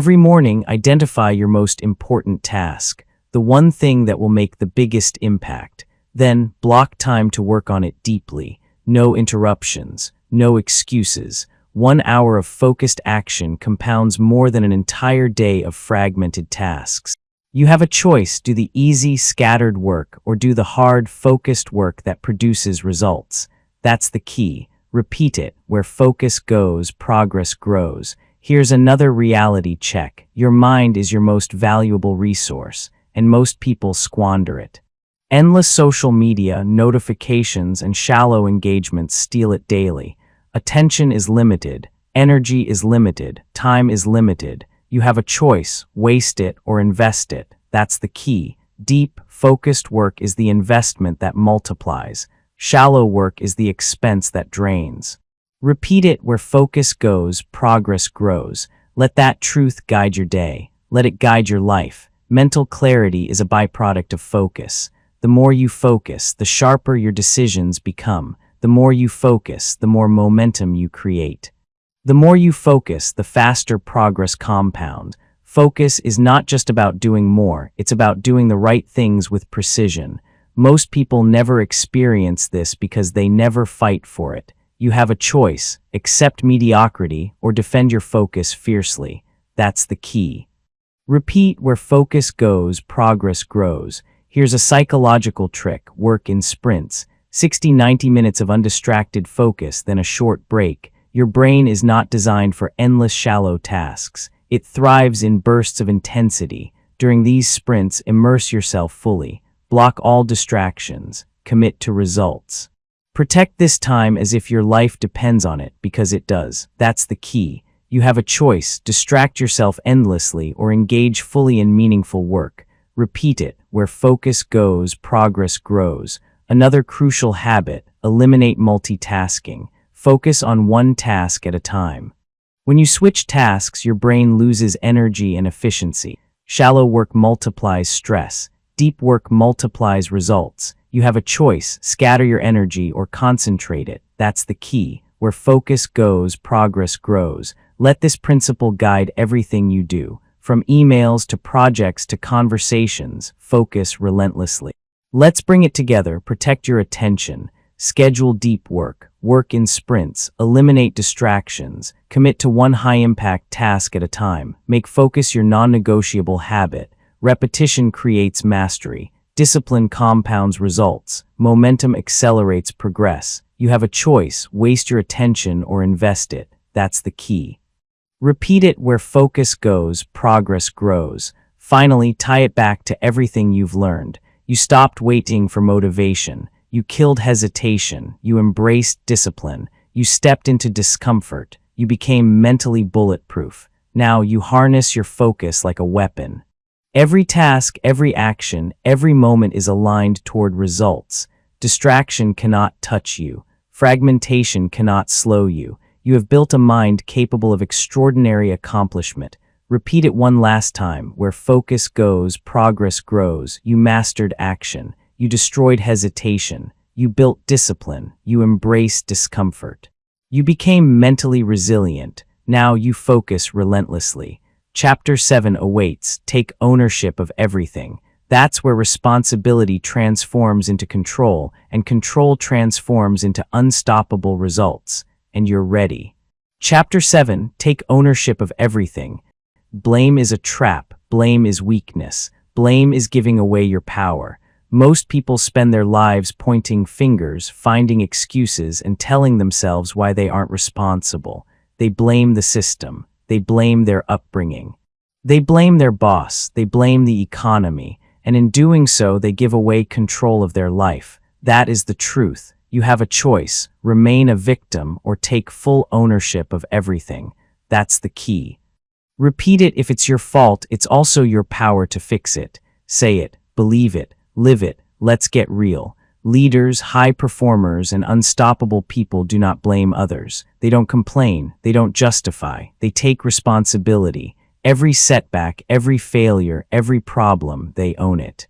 Every morning, identify your most important task, the one thing that will make the biggest impact. Then, block time to work on it deeply. No interruptions, no excuses. 1 hour of focused action compounds more than an entire day of fragmented tasks. You have a choice: do the easy, scattered work or do the hard, focused work that produces results. That's the key. Repeat it: where focus goes, progress grows. Here's another reality check. Your mind is your most valuable resource, and most people squander it. Endless social media, notifications, and shallow engagements steal it daily. Attention is limited, energy is limited, time is limited. You have a choice: waste it or invest it. That's the key. Deep, focused work is the investment that multiplies. Shallow work is the expense that drains. Repeat it: where focus goes, progress grows. Let that truth guide your day. Let it guide your life. Mental clarity is a byproduct of focus. The more you focus, the sharper your decisions become. The more you focus, the more momentum you create. The more you focus, the faster progress compounds. Focus is not just about doing more, it's about doing the right things with precision. Most people never experience this because they never fight for it. You have a choice: accept mediocrity or defend your focus fiercely. That's the key. Repeat: where focus goes, progress grows. Here's a psychological trick: work in sprints. 60-90 minutes of undistracted focus, then a short break. Your brain is not designed for endless shallow tasks. It thrives in bursts of intensity. During these sprints, immerse yourself fully. Block all distractions. Commit to results. Protect this time as if your life depends on it, because it does. That's the key. You have a choice: distract yourself endlessly or engage fully in meaningful work. Repeat it: where focus goes, progress grows. Another crucial habit: eliminate multitasking. Focus on one task at a time. When you switch tasks, your brain loses energy and efficiency. Shallow work multiplies stress. Deep work multiplies results. You have a choice: scatter your energy or concentrate it. That's the key. Where focus goes, progress grows. Let this principle guide everything you do. From emails to projects to conversations, focus relentlessly. Let's bring it together. Protect your attention. Schedule deep work. Work in sprints. Eliminate distractions. Commit to one high-impact task at a time. Make focus your non-negotiable habit. Repetition creates mastery. Discipline compounds results. Momentum accelerates progress. You have a choice: waste your attention or invest it. That's the key. Repeat it: where focus goes, progress grows. Finally, tie it back to everything you've learned. You stopped waiting for motivation. You killed hesitation. You embraced discipline. You stepped into discomfort. You became mentally bulletproof. Now you harness your focus like a weapon. Every task, every action, every moment is aligned toward results. Distraction cannot touch you. Fragmentation cannot slow you. You have built a mind capable of extraordinary accomplishment. Repeat it one last time. Where focus goes, progress grows. You mastered action. You destroyed hesitation. You built discipline. You embraced discomfort. You became mentally resilient. Now you focus relentlessly. Chapter 7 awaits. Take ownership of everything. That's where responsibility transforms into control, and control transforms into unstoppable results. And you're ready. Chapter 7, take ownership of everything. Blame is a trap. Blame is weakness. Blame is giving away your power. Most people spend their lives pointing fingers, finding excuses, and telling themselves why they aren't responsible. They blame the system. They blame their upbringing. They blame their boss. They blame the economy. And in doing so, they give away control of their life. That is the truth. You have a choice: remain a victim or take full ownership of everything. That's the key. Repeat it. If it's your fault, it's also your power to fix it. Say it, believe it, live it. Let's get real. Leaders, high performers, and unstoppable people do not blame others. They don't complain. They don't justify. They take responsibility. Every setback, every failure, every problem, they own it.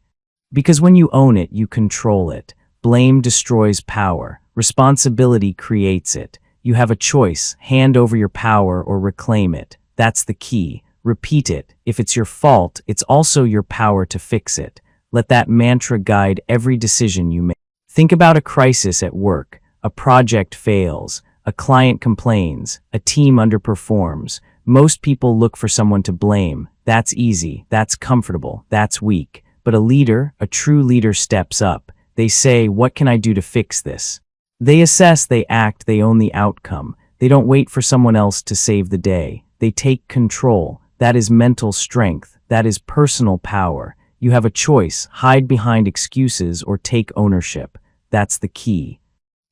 Because when you own it, you control it. Blame destroys power. Responsibility creates it. You have a choice: hand over your power or reclaim it. That's the key. Repeat it. If it's your fault, it's also your power to fix it. Let that mantra guide every decision you make. Think about a crisis at work. A project fails. A client complains. A team underperforms. Most people look for someone to blame. That's easy. That's comfortable. That's weak. But a leader, a true leader, steps up. They say, what can I do to fix this? They assess, they act, they own the outcome. They don't wait for someone else to save the day. They take control. That is mental strength. That is personal power. You have a choice: hide behind excuses or take ownership. That's the key.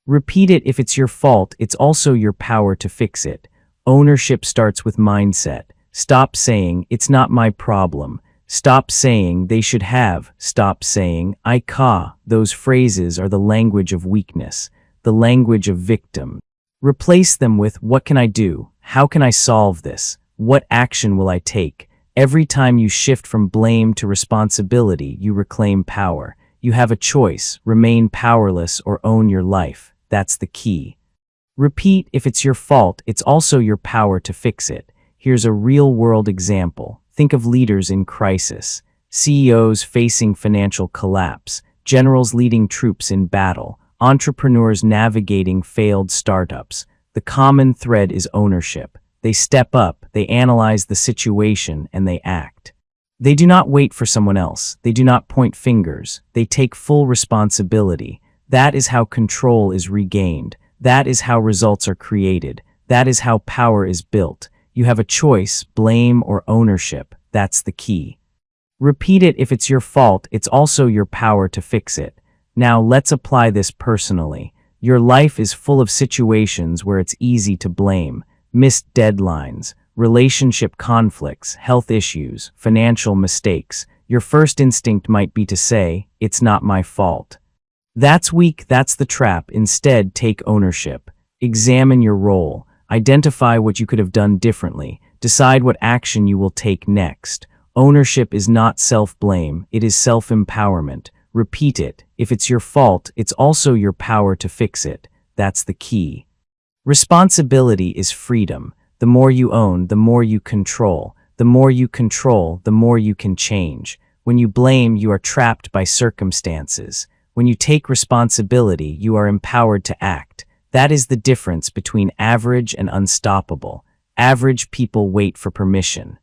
Repeat it. If it's your fault, it's also your power to fix it. Ownership starts with mindset. Stop saying, it's not my problem. Stop saying, they should have. Stop saying, I ca. Those phrases are the language of weakness, the language of victim. Replace them with, what can I do? How can I solve this? What action will I take? Every time you shift from blame to responsibility, you reclaim power. You have a choice: remain powerless or own your life. That's the key. Repeat. If it's your fault, it's also your power to fix it. Here's a real-world example. Think of leaders in crisis, CEOs facing financial collapse, generals leading troops in battle, entrepreneurs navigating failed startups. The common thread is ownership. They step up, they analyze the situation, and they act. They do not wait for someone else. They do not point fingers. They take full responsibility. That is how control is regained. That is how results are created. That is how power is built. You have a choice: blame or ownership. That's the key. Repeat it. If it's your fault, it's also your power to fix it. Now let's apply this personally. Your life is full of situations where it's easy to blame. Missed deadlines, relationship conflicts, health issues, financial mistakes. Your first instinct might be to say, it's not my fault. That's weak. That's the trap. Instead, take ownership. Examine your role. Identify what you could have done differently. Decide what action you will take next. Ownership is not self-blame. It is self-empowerment. Repeat it. If it's your fault, it's also your power to fix it. That's the key. Responsibility is freedom. The more you own, the more you control. The more you control, the more you can change. When you blame, you are trapped by circumstances. When you take responsibility, you are empowered to act. That is the difference between average and unstoppable. Average people wait for permission.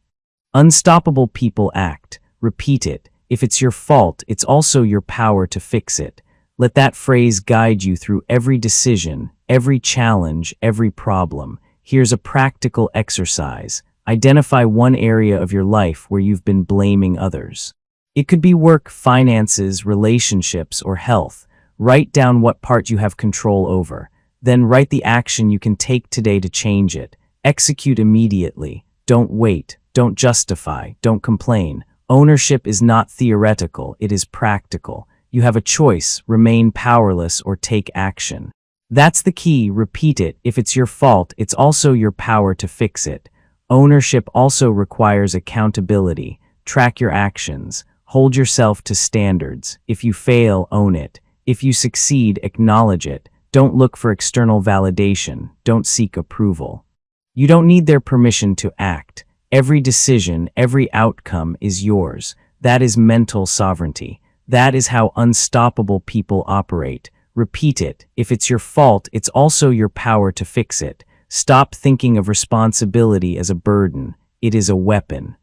Unstoppable people act. Repeat it. If it's your fault, it's also your power to fix it. Let that phrase guide you through every decision, every challenge, every problem. Here's a practical exercise. Identify one area of your life where you've been blaming others. It could be work, finances, relationships, or health. Write down what part you have control over. Then write the action you can take today to change it. Execute immediately. Don't wait. Don't justify. Don't complain. Ownership is not theoretical. It is practical. You have a choice: remain powerless or take action. That's the key. Repeat it. If it's your fault, it's also your power to fix it. Ownership also requires accountability. Track your actions. Hold yourself to standards. If you fail, own it. If you succeed, acknowledge it. Don't look for external validation. Don't seek approval. You don't need their permission to act. Every decision, every outcome is yours. That is mental sovereignty. That is how unstoppable people operate. Repeat it. If it's your fault, it's also your power to fix it. Stop thinking of responsibility as a burden. It is a weapon.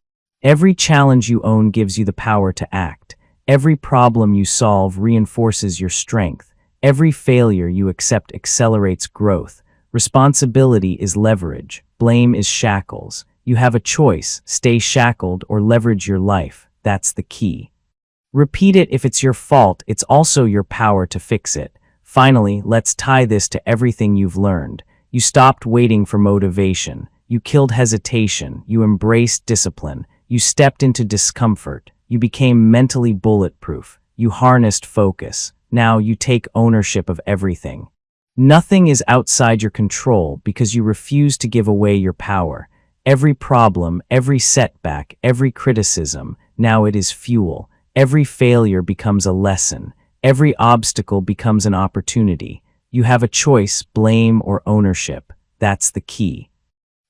Every challenge you own gives you the power to act. Every problem you solve reinforces your strength. Every failure you accept accelerates growth. Responsibility is leverage. Blame is shackles. You have a choice: stay shackled or leverage your life. That's the key. Repeat it. If it's your fault, it's also your power to fix it. Finally, let's tie this to everything you've learned. You stopped waiting for motivation. You killed hesitation. You embraced discipline. You stepped into discomfort. You became mentally bulletproof. You harnessed focus. Now you take ownership of everything. Nothing is outside your control because you refuse to give away your power. Every problem, every setback, every criticism, now it is fuel. Every failure becomes a lesson. Every obstacle becomes an opportunity. You have a choice: blame or ownership. That's the key.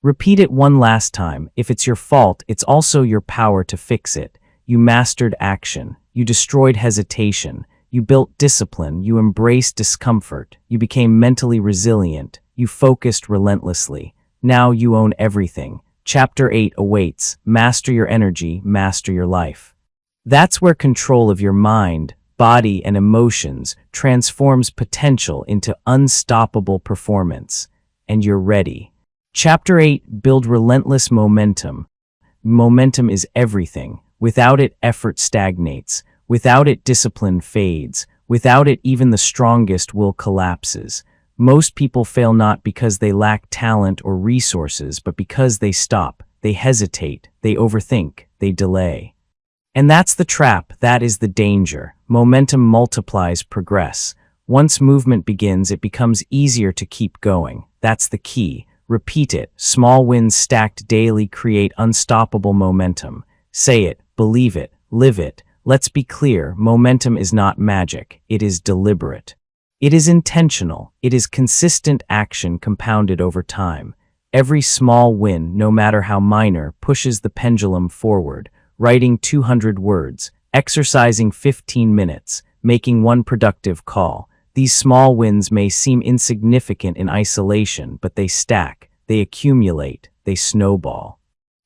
Repeat it one last time. If it's your fault, it's also your power to fix it. You mastered action. You destroyed hesitation. You built discipline. You embraced discomfort. You became mentally resilient. You focused relentlessly. Now you own everything. Chapter 8 awaits. Master your energy, master your life. That's where control of your mind, body, and emotions transforms potential into unstoppable performance. And you're ready. Chapter 8, build relentless momentum. Momentum is everything. Without it, effort stagnates. Without it, discipline fades. Without it, even the strongest will collapses. Most people fail not because they lack talent or resources, but because they stop, they hesitate, they overthink, they delay. And that's the trap, that is the danger. Momentum multiplies progress. Once movement begins, it becomes easier to keep going. That's the key. Repeat it. Small wins stacked daily create unstoppable momentum. Say it, believe it, live it. Let's be clear, momentum is not magic. It is deliberate. It is intentional. It is consistent action compounded over time. Every small win, no matter how minor, pushes the pendulum forward. Writing 200 words, exercising 15 minutes, making one productive call. These small wins may seem insignificant in isolation, but they stack, they accumulate, they snowball.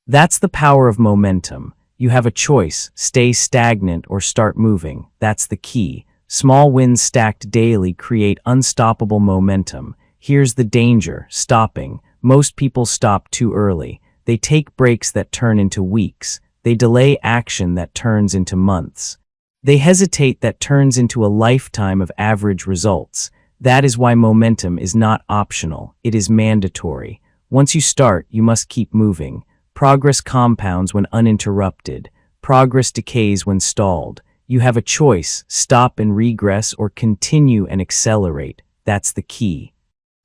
That's the power of momentum. You have a choice: stay stagnant or start moving. That's the key. Small wins stacked daily create unstoppable momentum. Here's the danger: stopping. Most people stop too early. They take breaks that turn into weeks. They delay action that turns into months. They hesitate that turns into a lifetime of average results. That is why momentum is not optional. It is mandatory. Once you start, you must keep moving. Progress compounds when uninterrupted. Progress decays when stalled. You have a choice: stop and regress or continue and accelerate. That's the key.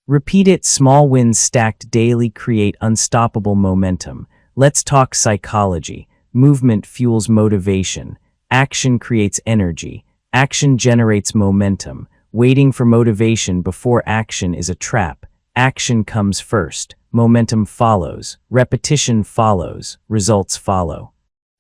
Repeat it. Small wins stacked daily create unstoppable momentum. Let's talk psychology. Movement fuels motivation. Action creates energy. Action generates momentum. Waiting for motivation before action is a trap. Action comes first. Momentum follows. Repetition follows. Results follow.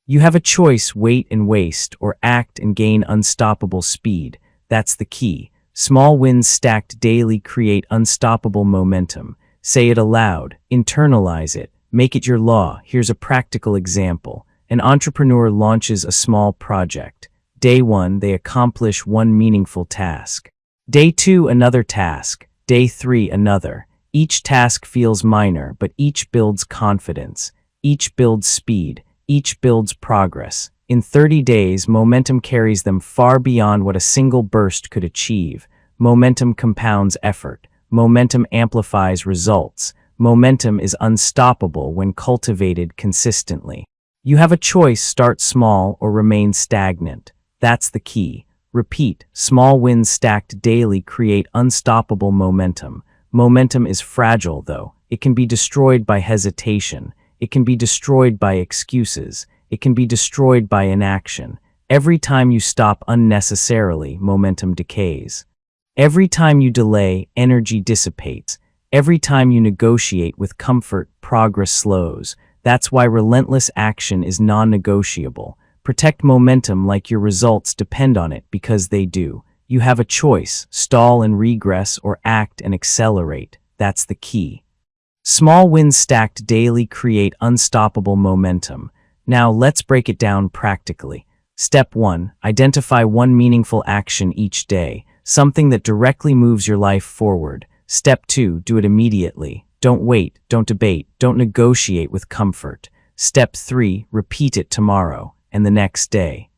You have a choice: wait and waste, or act and gain unstoppable speed. That's the key. Small wins stacked daily create unstoppable momentum. Say it aloud. Internalize it. Make it your law. Here's a practical example. An entrepreneur launches a small project. Day 1, they accomplish one meaningful task. Day 2, another task. Day 3, another. Each task feels minor, but each builds confidence. Each builds speed. Each builds progress. In 30 days, momentum carries them far beyond what a single burst could achieve. Momentum compounds effort. Momentum amplifies results. Momentum is unstoppable when cultivated consistently. You have a choice: start small or remain stagnant. That's the key. Repeat. Small wins stacked daily create unstoppable momentum. Momentum is fragile, though. It can be destroyed by hesitation. It can be destroyed by excuses. It can be destroyed by inaction. Every time you stop unnecessarily, momentum decays. Every time you delay, energy dissipates. Every time you negotiate with comfort, progress slows. That's why relentless action is non-negotiable. Protect momentum like your results depend on it, because they do. You have a choice: stall and regress, or act and accelerate. That's the key. Small wins stacked daily create unstoppable momentum. Now let's break it down practically. Step 1. Identify one meaningful action each day, something that directly moves your life forward. Step 2. Do it immediately. Don't wait, don't debate, don't negotiate with comfort. Step 3. Repeat it tomorrow, and the next day.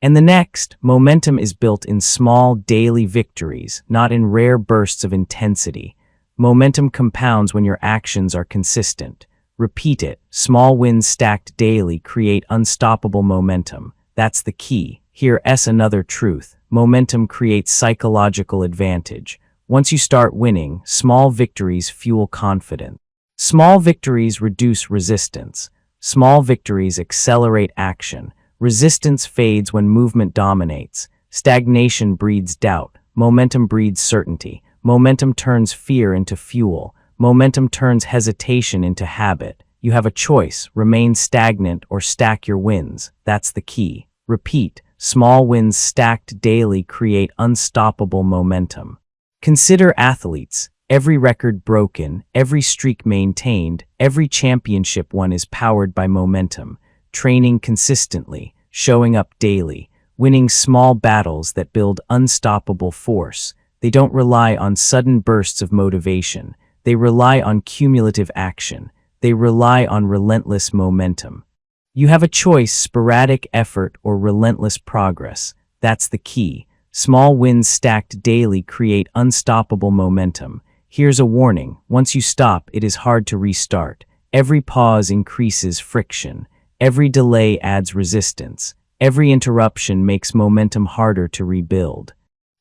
And the next. Momentum is built in small, daily victories, not in rare bursts of intensity. Momentum compounds when your actions are consistent. Repeat it. Small wins stacked daily create unstoppable momentum. That's the key. Here's another truth. Momentum creates psychological advantage. Once you start winning, small victories fuel confidence. Small victories reduce resistance. Small victories accelerate action. Resistance fades when movement dominates. Stagnation breeds doubt. Momentum breeds certainty. Momentum turns fear into fuel. Momentum turns hesitation into habit. You have a choice: remain stagnant or stack your wins. That's the key. Repeat. Small wins stacked daily create unstoppable momentum. Consider athletes. Every record broken, every streak maintained, every championship won is powered by momentum. Training consistently, showing up daily, winning small battles that build unstoppable force. They don't rely on sudden bursts of motivation. They rely on cumulative action. They rely on relentless momentum. You have a choice: sporadic effort or relentless progress. That's the key. Small wins stacked daily create unstoppable momentum. Here's a warning: once you stop, it is hard to restart. Every pause increases friction. Every delay adds resistance. Every interruption makes momentum harder to rebuild.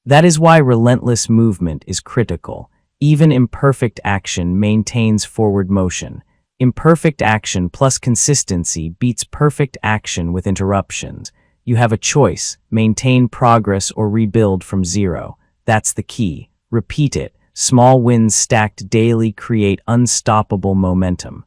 That is why relentless movement is critical. Even imperfect action maintains forward motion. Imperfect action plus consistency beats perfect action with interruptions. You have a choice: maintain progress or rebuild from zero. That's the key. Repeat it. Small wins stacked daily create unstoppable momentum.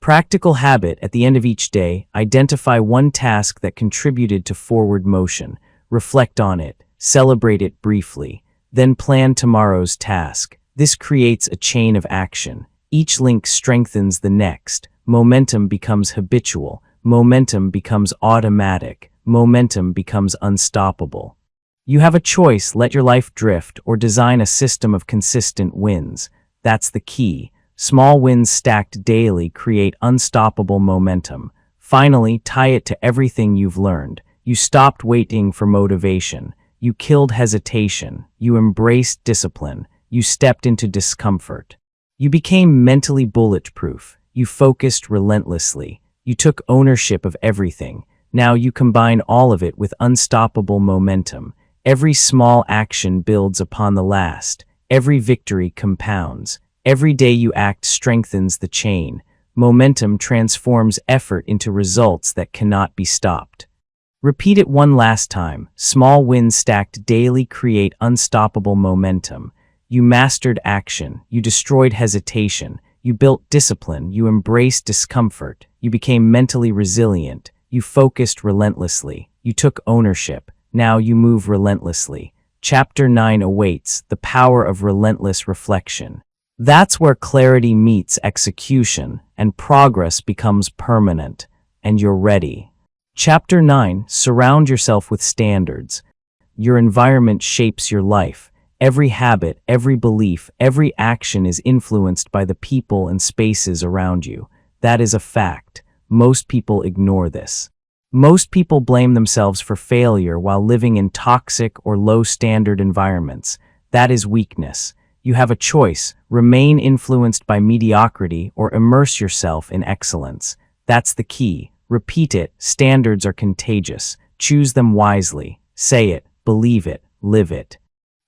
Practical habit: at the end of each day, identify one task that contributed to forward motion. Reflect on it. Celebrate it briefly. Then plan tomorrow's task. This creates a chain of action. Each link strengthens the next. Momentum becomes habitual. Momentum becomes automatic. Momentum becomes unstoppable. You have a choice: let your life drift or design a system of consistent wins. That's the key. Small wins stacked daily create unstoppable momentum. Finally, tie it to everything you've learned. You stopped waiting for motivation. You killed hesitation. You embraced discipline. You stepped into discomfort. You became mentally bulletproof. You focused relentlessly. You took ownership of everything. Now you combine all of it with unstoppable momentum. Every small action builds upon the last. Every victory compounds. Every day you act strengthens the chain. Momentum transforms effort into results that cannot be stopped. Repeat it one last time. Small wins stacked daily create unstoppable momentum. You mastered action. You destroyed hesitation. You built discipline. You embraced discomfort. You became mentally resilient. You focused relentlessly. You took ownership. Now you move relentlessly. Chapter 9 awaits: the power of relentless reflection. That's where clarity meets execution, and progress becomes permanent, and you're ready. Chapter 9, surround yourself with standards. Your environment shapes your life. Every habit, every belief, every action is influenced by the people and spaces around you. That is a fact. Most people ignore this. Most people blame themselves for failure while living in toxic or low-standard environments. That is weakness. You have a choice: remain influenced by mediocrity or immerse yourself in excellence. That's the key. Repeat it. Standards are contagious. Choose them wisely. Say it, believe it, live it.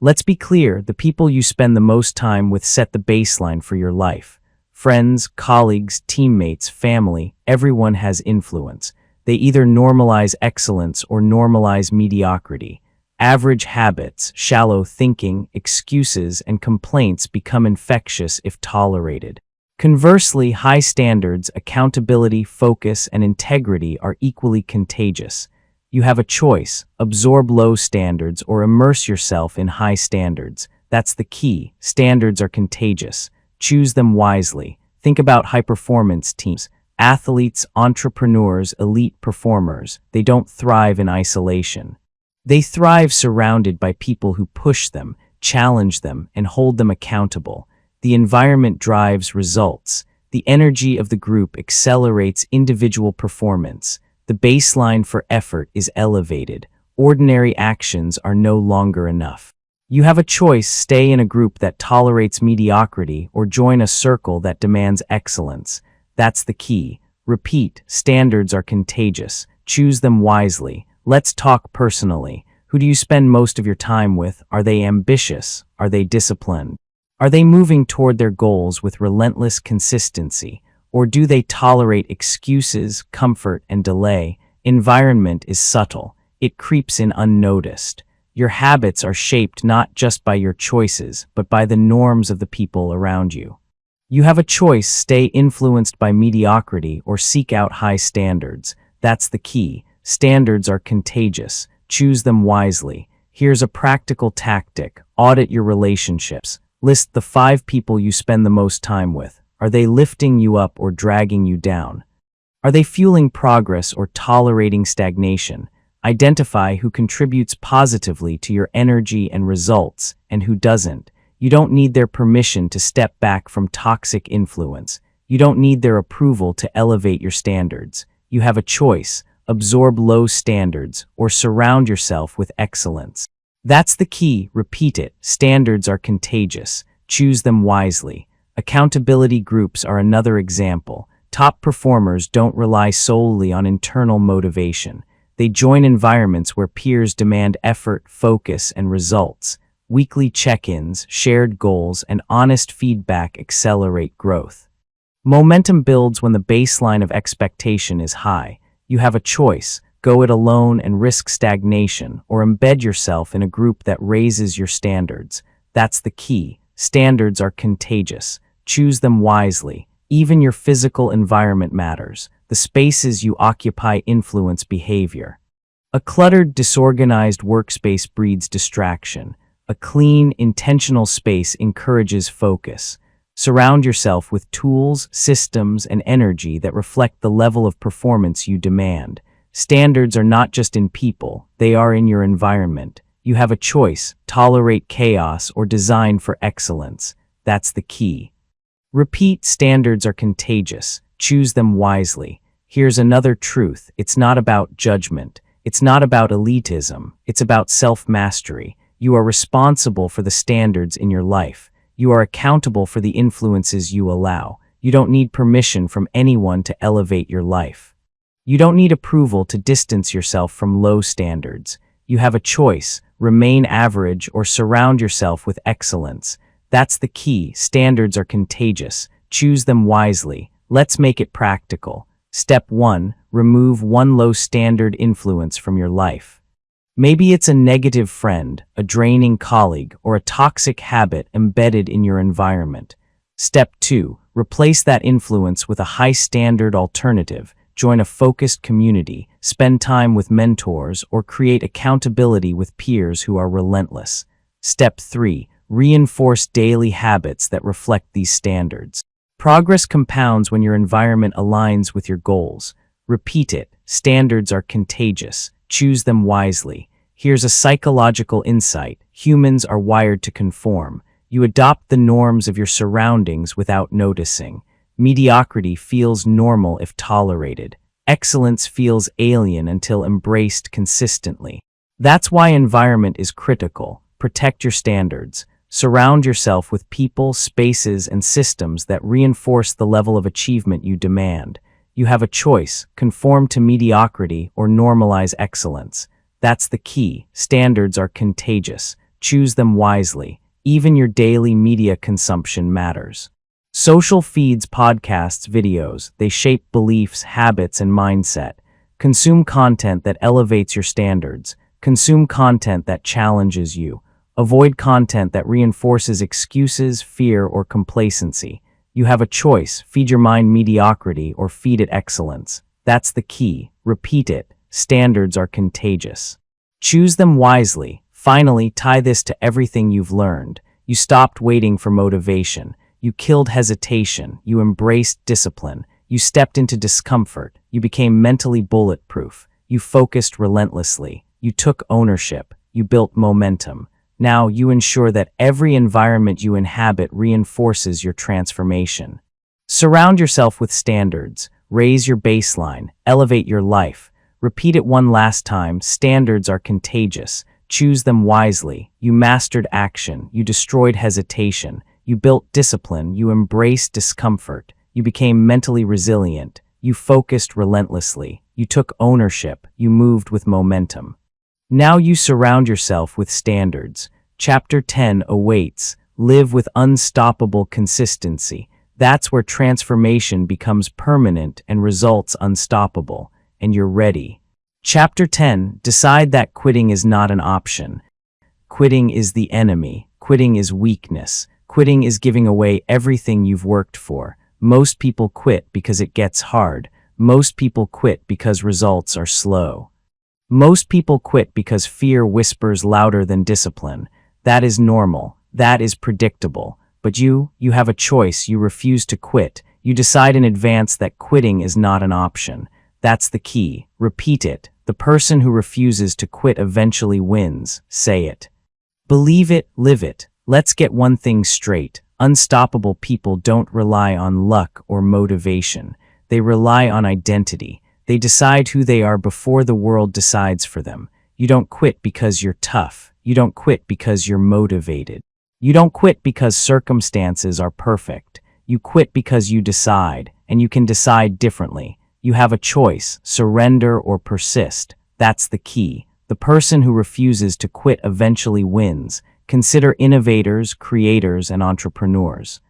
Let's be clear: the people you spend the most time with set the baseline for your life. Friends, colleagues, teammates, family, everyone has influence. They either normalize excellence or normalize mediocrity. Average habits, shallow thinking, excuses, and complaints become infectious if tolerated. Conversely, high standards, accountability, focus, and integrity are equally contagious. You have a choice: absorb low standards or immerse yourself in high standards. That's the key. Standards are contagious. Choose them wisely. Think about high-performance teams. Athletes, entrepreneurs, elite performers. They don't thrive in isolation. They thrive surrounded by people who push them, challenge them, and hold them accountable. The environment drives results. The energy of the group accelerates individual performance. The baseline for effort is elevated. Ordinary actions are no longer enough. You have a choice: stay in a group that tolerates mediocrity or join a circle that demands excellence. That's the key. Repeat, standards are contagious. Choose them wisely. Let's talk personally. Who do you spend most of your time with? Are they ambitious? Are they disciplined? Are they moving toward their goals with relentless consistency? Or do they tolerate excuses, comfort, and delay? Environment is subtle. It creeps in unnoticed. Your habits are shaped not just by your choices, but by the norms of the people around you. You have a choice: stay influenced by mediocrity or seek out high standards. That's the key. Standards are contagious. Choose them wisely. Here's a practical tactic: audit your relationships. List the 5 people you spend the most time with. Are they lifting you up or dragging you down? Are they fueling progress or tolerating stagnation? Identify who contributes positively to your energy and results and who doesn't. You don't need their permission to step back from toxic influence. You don't need their approval to elevate your standards. You have a choice: absorb low standards or surround yourself with excellence. That's the key. Repeat it. Standards are contagious. Choose them wisely. Accountability groups are another example. Top performers don't rely solely on internal motivation. They join environments where peers demand effort, focus, and results. Weekly check-ins, shared goals, and honest feedback accelerate growth. Momentum builds when the baseline of expectation is high. You have a choice: go it alone and risk stagnation, or embed yourself in a group that raises your standards. That's the key. Standards are contagious. Choose them wisely. Even your physical environment matters. The spaces you occupy influence behavior. A cluttered, disorganized workspace breeds distraction. A clean, intentional space encourages focus. Surround yourself with tools, systems, and energy that reflect the level of performance you demand. Standards are not just in people, they are in your environment. You have a choice: tolerate chaos or design for excellence. That's the key. Repeat, standards are contagious. Choose them wisely. Here's another truth: it's not about judgment. It's not about elitism. It's about self-mastery. You are responsible for the standards in your life. You are accountable for the influences you allow. You don't need permission from anyone to elevate your life. You don't need approval to distance yourself from low standards. You have a choice: remain average or surround yourself with excellence. That's the key. Standards are contagious. Choose them wisely. Let's make it practical. Step 1. Remove one low-standard influence from your life. Maybe it's a negative friend, a draining colleague, or a toxic habit embedded in your environment. Step 2. Replace that influence with a high-standard alternative. Join a focused community, spend time with mentors, or create accountability with peers who are relentless. Step 3. Reinforce daily habits that reflect these standards. Progress compounds when your environment aligns with your goals. Repeat it. Standards are contagious. Choose them wisely. Here's a psychological insight: humans are wired to conform. You adopt the norms of your surroundings without noticing. Mediocrity feels normal if tolerated. Excellence feels alien until embraced consistently. That's why environment is critical. Protect your standards. Surround yourself with people, spaces, and systems that reinforce the level of achievement you demand. You have a choice: conform to mediocrity or normalize excellence. That's the key. Standards are contagious. Choose them wisely. Even your daily media consumption matters. Social feeds, podcasts, videos, they shape beliefs, habits, and mindset. Consume content that elevates your standards. Consume content that challenges you. Avoid content that reinforces excuses, fear, or complacency. You have a choice: feed your mind mediocrity or feed it excellence. That's the key. Repeat it. Standards are contagious. Choose them wisely. Finally, tie this to everything you've learned. You stopped waiting for motivation. You killed hesitation. You embraced discipline. You stepped into discomfort. You became mentally bulletproof. You focused relentlessly. You took ownership. You built momentum. Now you ensure that every environment you inhabit reinforces your transformation. Surround yourself with standards. Raise your baseline. Elevate your life. Repeat it one last time. Standards are contagious. Choose them wisely. You mastered action. You destroyed hesitation. You built discipline. You embraced discomfort. You became mentally resilient. You focused relentlessly. You took ownership. You moved with momentum. Now you surround yourself with standards. Chapter 10 awaits. Live with unstoppable consistency. That's where transformation becomes permanent and results unstoppable. And you're ready. Chapter 10, decide that quitting is not an option. Quitting is the enemy. Quitting is weakness. Quitting is giving away everything you've worked for. Most people quit because it gets hard. Most people quit because results are slow. Most people quit because fear whispers louder than discipline. That is normal. That is predictable. But you have a choice. You refuse to quit. You decide in advance that quitting is not an option. That's the key. Repeat it. The person who refuses to quit eventually wins. Say it. Believe it, live it. Let's get one thing straight. Unstoppable people don't rely on luck or motivation. They rely on identity. They decide who they are before the world decides for them. You don't quit because you're tough. You don't quit because you're motivated. You don't quit because circumstances are perfect. You quit because you decide, and you can decide differently. You have a choice: surrender or persist. That's the key. The person who refuses to quit eventually wins. Consider innovators, creators, and entrepreneurs.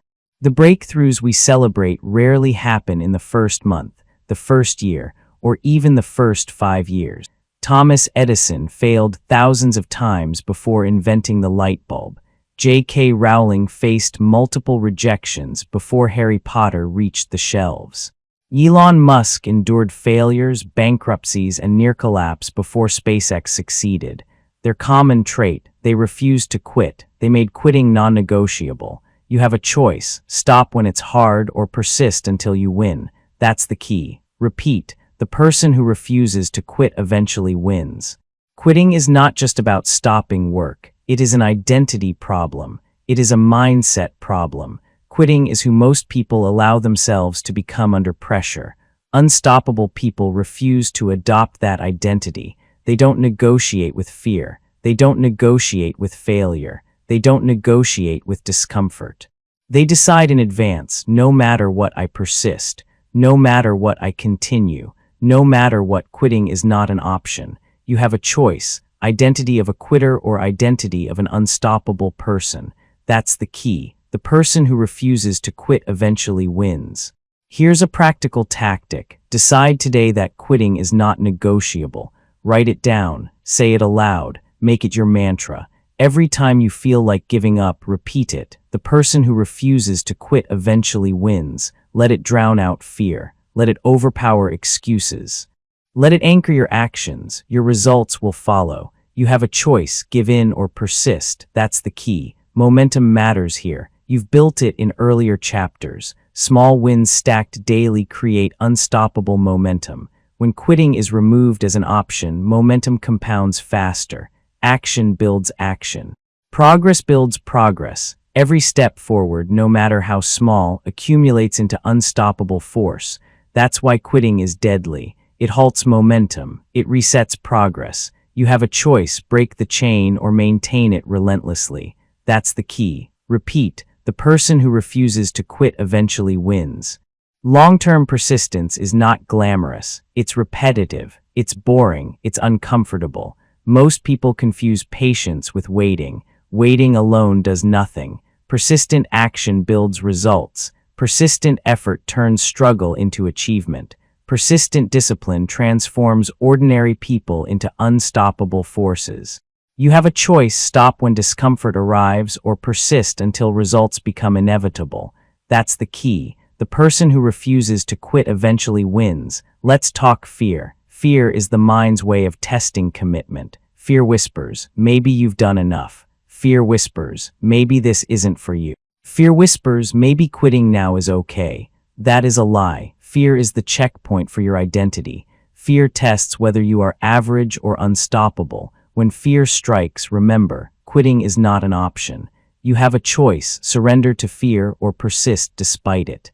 The breakthroughs we celebrate rarely happen in the first month, the first year, or even the first 5 years. Thomas Edison failed thousands of times before inventing the light bulb. J.K. Rowling faced multiple rejections before Harry Potter reached the shelves. Elon Musk endured failures, bankruptcies, and near collapse before SpaceX succeeded. Their common trait: they refused to quit. They made quitting non-negotiable. You have a choice: stop when it's hard or persist until you win. That's the key. Repeat. The person who refuses to quit eventually wins. Quitting is not just about stopping work. It is an identity problem. It is a mindset problem. Quitting is who most people allow themselves to become under pressure. Unstoppable people refuse to adopt that identity. They don't negotiate with fear. They don't negotiate with failure. They don't negotiate with discomfort. They decide in advance: no matter what, I persist. No matter what, I continue. No matter what, quitting is not an option. You have a choice: identity of a quitter or identity of an unstoppable person. That's the key. The person who refuses to quit eventually wins. Here's a practical tactic. Decide today that quitting is not negotiable. Write it down. Say it aloud. Make it your mantra. Every time you feel like giving up, repeat it. The person who refuses to quit eventually wins. Let it drown out fear. Let it overpower excuses. Let it anchor your actions. Your results will follow. You have a choice: give in or persist. That's the key. Momentum matters here. You've built it in earlier chapters. Small wins stacked daily create unstoppable momentum. When quitting is removed as an option, momentum compounds faster. Action builds action. Progress builds progress. Every step forward, no matter how small, accumulates into unstoppable force. That's why quitting is deadly. It halts momentum. It resets progress. You have a choice: break the chain or maintain it relentlessly. That's the key. Repeat. The person who refuses to quit eventually wins. Long-term persistence is not glamorous. It's repetitive. It's boring. It's uncomfortable. Most people confuse patience with waiting. Waiting alone does nothing. Persistent action builds results. Persistent effort turns struggle into achievement. Persistent discipline transforms ordinary people into unstoppable forces. You have a choice: stop when discomfort arrives or persist until results become inevitable. That's the key. The person who refuses to quit eventually wins. Let's talk fear. Fear is the mind's way of testing commitment. Fear whispers, maybe you've done enough. Fear whispers, maybe this isn't for you. Fear whispers, maybe quitting now is okay. That is a lie. Fear is the checkpoint for your identity. Fear tests whether you are average or unstoppable. When fear strikes, remember, quitting is not an option. You have a choice: surrender to fear or persist despite it.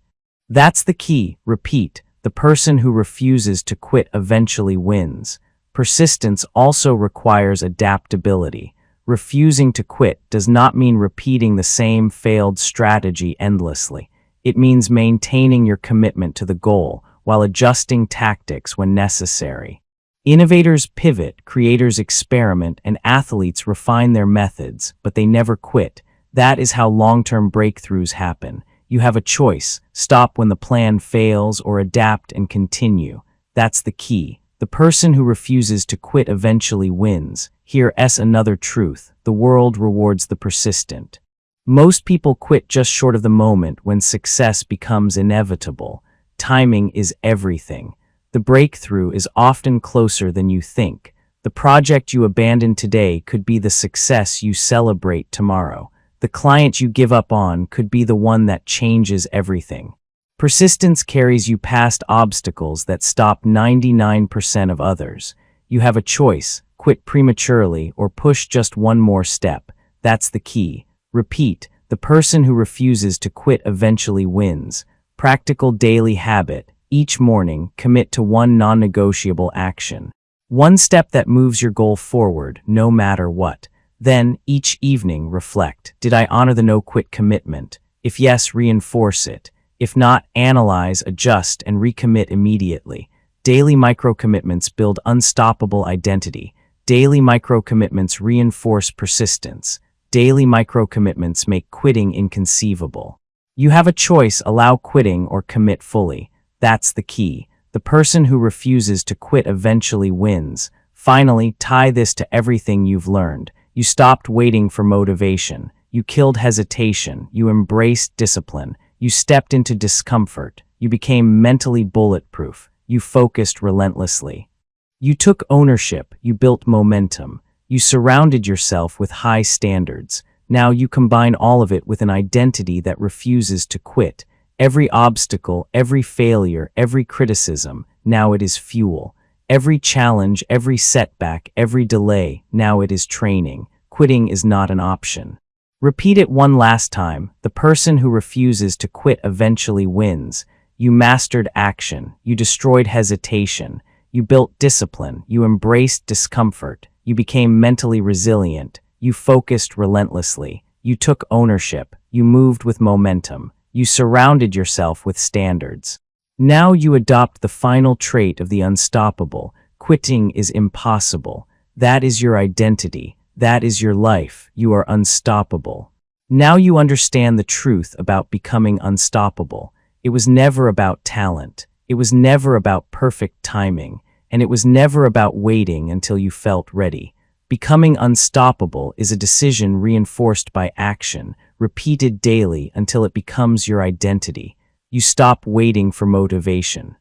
That's the key. Repeat. The person who refuses to quit eventually wins. Persistence also requires adaptability. Refusing to quit does not mean repeating the same failed strategy endlessly. It means maintaining your commitment to the goal while adjusting tactics when necessary. Innovators pivot, creators experiment, and athletes refine their methods, but they never quit. That is how long-term breakthroughs happen. You have a choice: stop when the plan fails or adapt and continue. That's the key. The person who refuses to quit eventually wins. Here's another truth: the world rewards the persistent. Most people quit just short of the moment when success becomes inevitable. Timing is everything. The breakthrough is often closer than you think. The project you abandon today could be the success you celebrate tomorrow. The client you give up on could be the one that changes everything. Persistence carries you past obstacles that stop 99% of others. You have a choice: quit prematurely or push just one more step. That's the key. Repeat. The person who refuses to quit eventually wins. Practical daily habit. Each morning, commit to one non-negotiable action. One step that moves your goal forward, no matter what. Then, each evening, reflect. Did I honor the no-quit commitment? If yes, reinforce it. If not, analyze, adjust, and recommit immediately. Daily micro-commitments build unstoppable identity. Daily micro-commitments reinforce persistence. Daily micro-commitments make quitting inconceivable. You have a choice: allow quitting or commit fully. That's the key. The person who refuses to quit eventually wins. Finally, tie this to everything you've learned. You stopped waiting for motivation. You killed hesitation. You embraced discipline. You stepped into discomfort. You became mentally bulletproof. You focused relentlessly. You took ownership. You built momentum. You surrounded yourself with high standards. Now you combine all of it with an identity that refuses to quit. Every obstacle, every failure, every criticism, now it is fuel. Every challenge, every setback, every delay, now it is training. Quitting is not an option. Repeat it one last time. The person who refuses to quit eventually wins. You mastered action. You destroyed hesitation. You built discipline. You embraced discomfort. You became mentally resilient. You focused relentlessly. You took ownership. You moved with momentum. You surrounded yourself with standards. Now you adopt the final trait of the unstoppable. Quitting is impossible. That is your identity. That is your life. You are unstoppable. Now you understand the truth about becoming unstoppable. It was never about talent. It was never about perfect timing. And it was never about waiting until you felt ready. Becoming unstoppable is a decision reinforced by action, repeated daily until it becomes your identity. You stop waiting for motivation.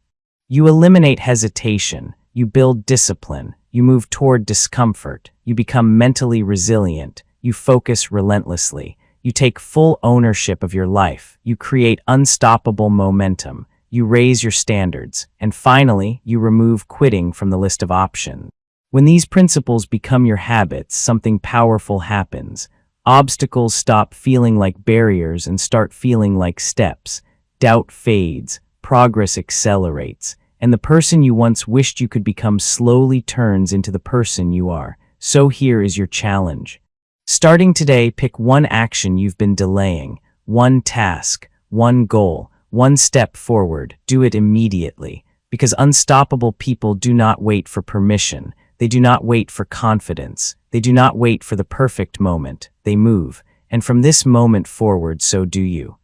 You eliminate hesitation. You build discipline. You move toward discomfort. You become mentally resilient. You focus relentlessly. You take full ownership of your life. You create unstoppable momentum. You raise your standards. And finally, you remove quitting from the list of options. When these principles become your habits, something powerful happens. Obstacles stop feeling like barriers and start feeling like steps. Doubt fades, progress accelerates, and the person you once wished you could become slowly turns into the person you are. So here is your challenge. Starting today, pick one action you've been delaying, one task, one goal, one step forward. Do it immediately, because unstoppable people do not wait for permission. They do not wait for confidence. They do not wait for the perfect moment. They move, and from this moment forward, so do you.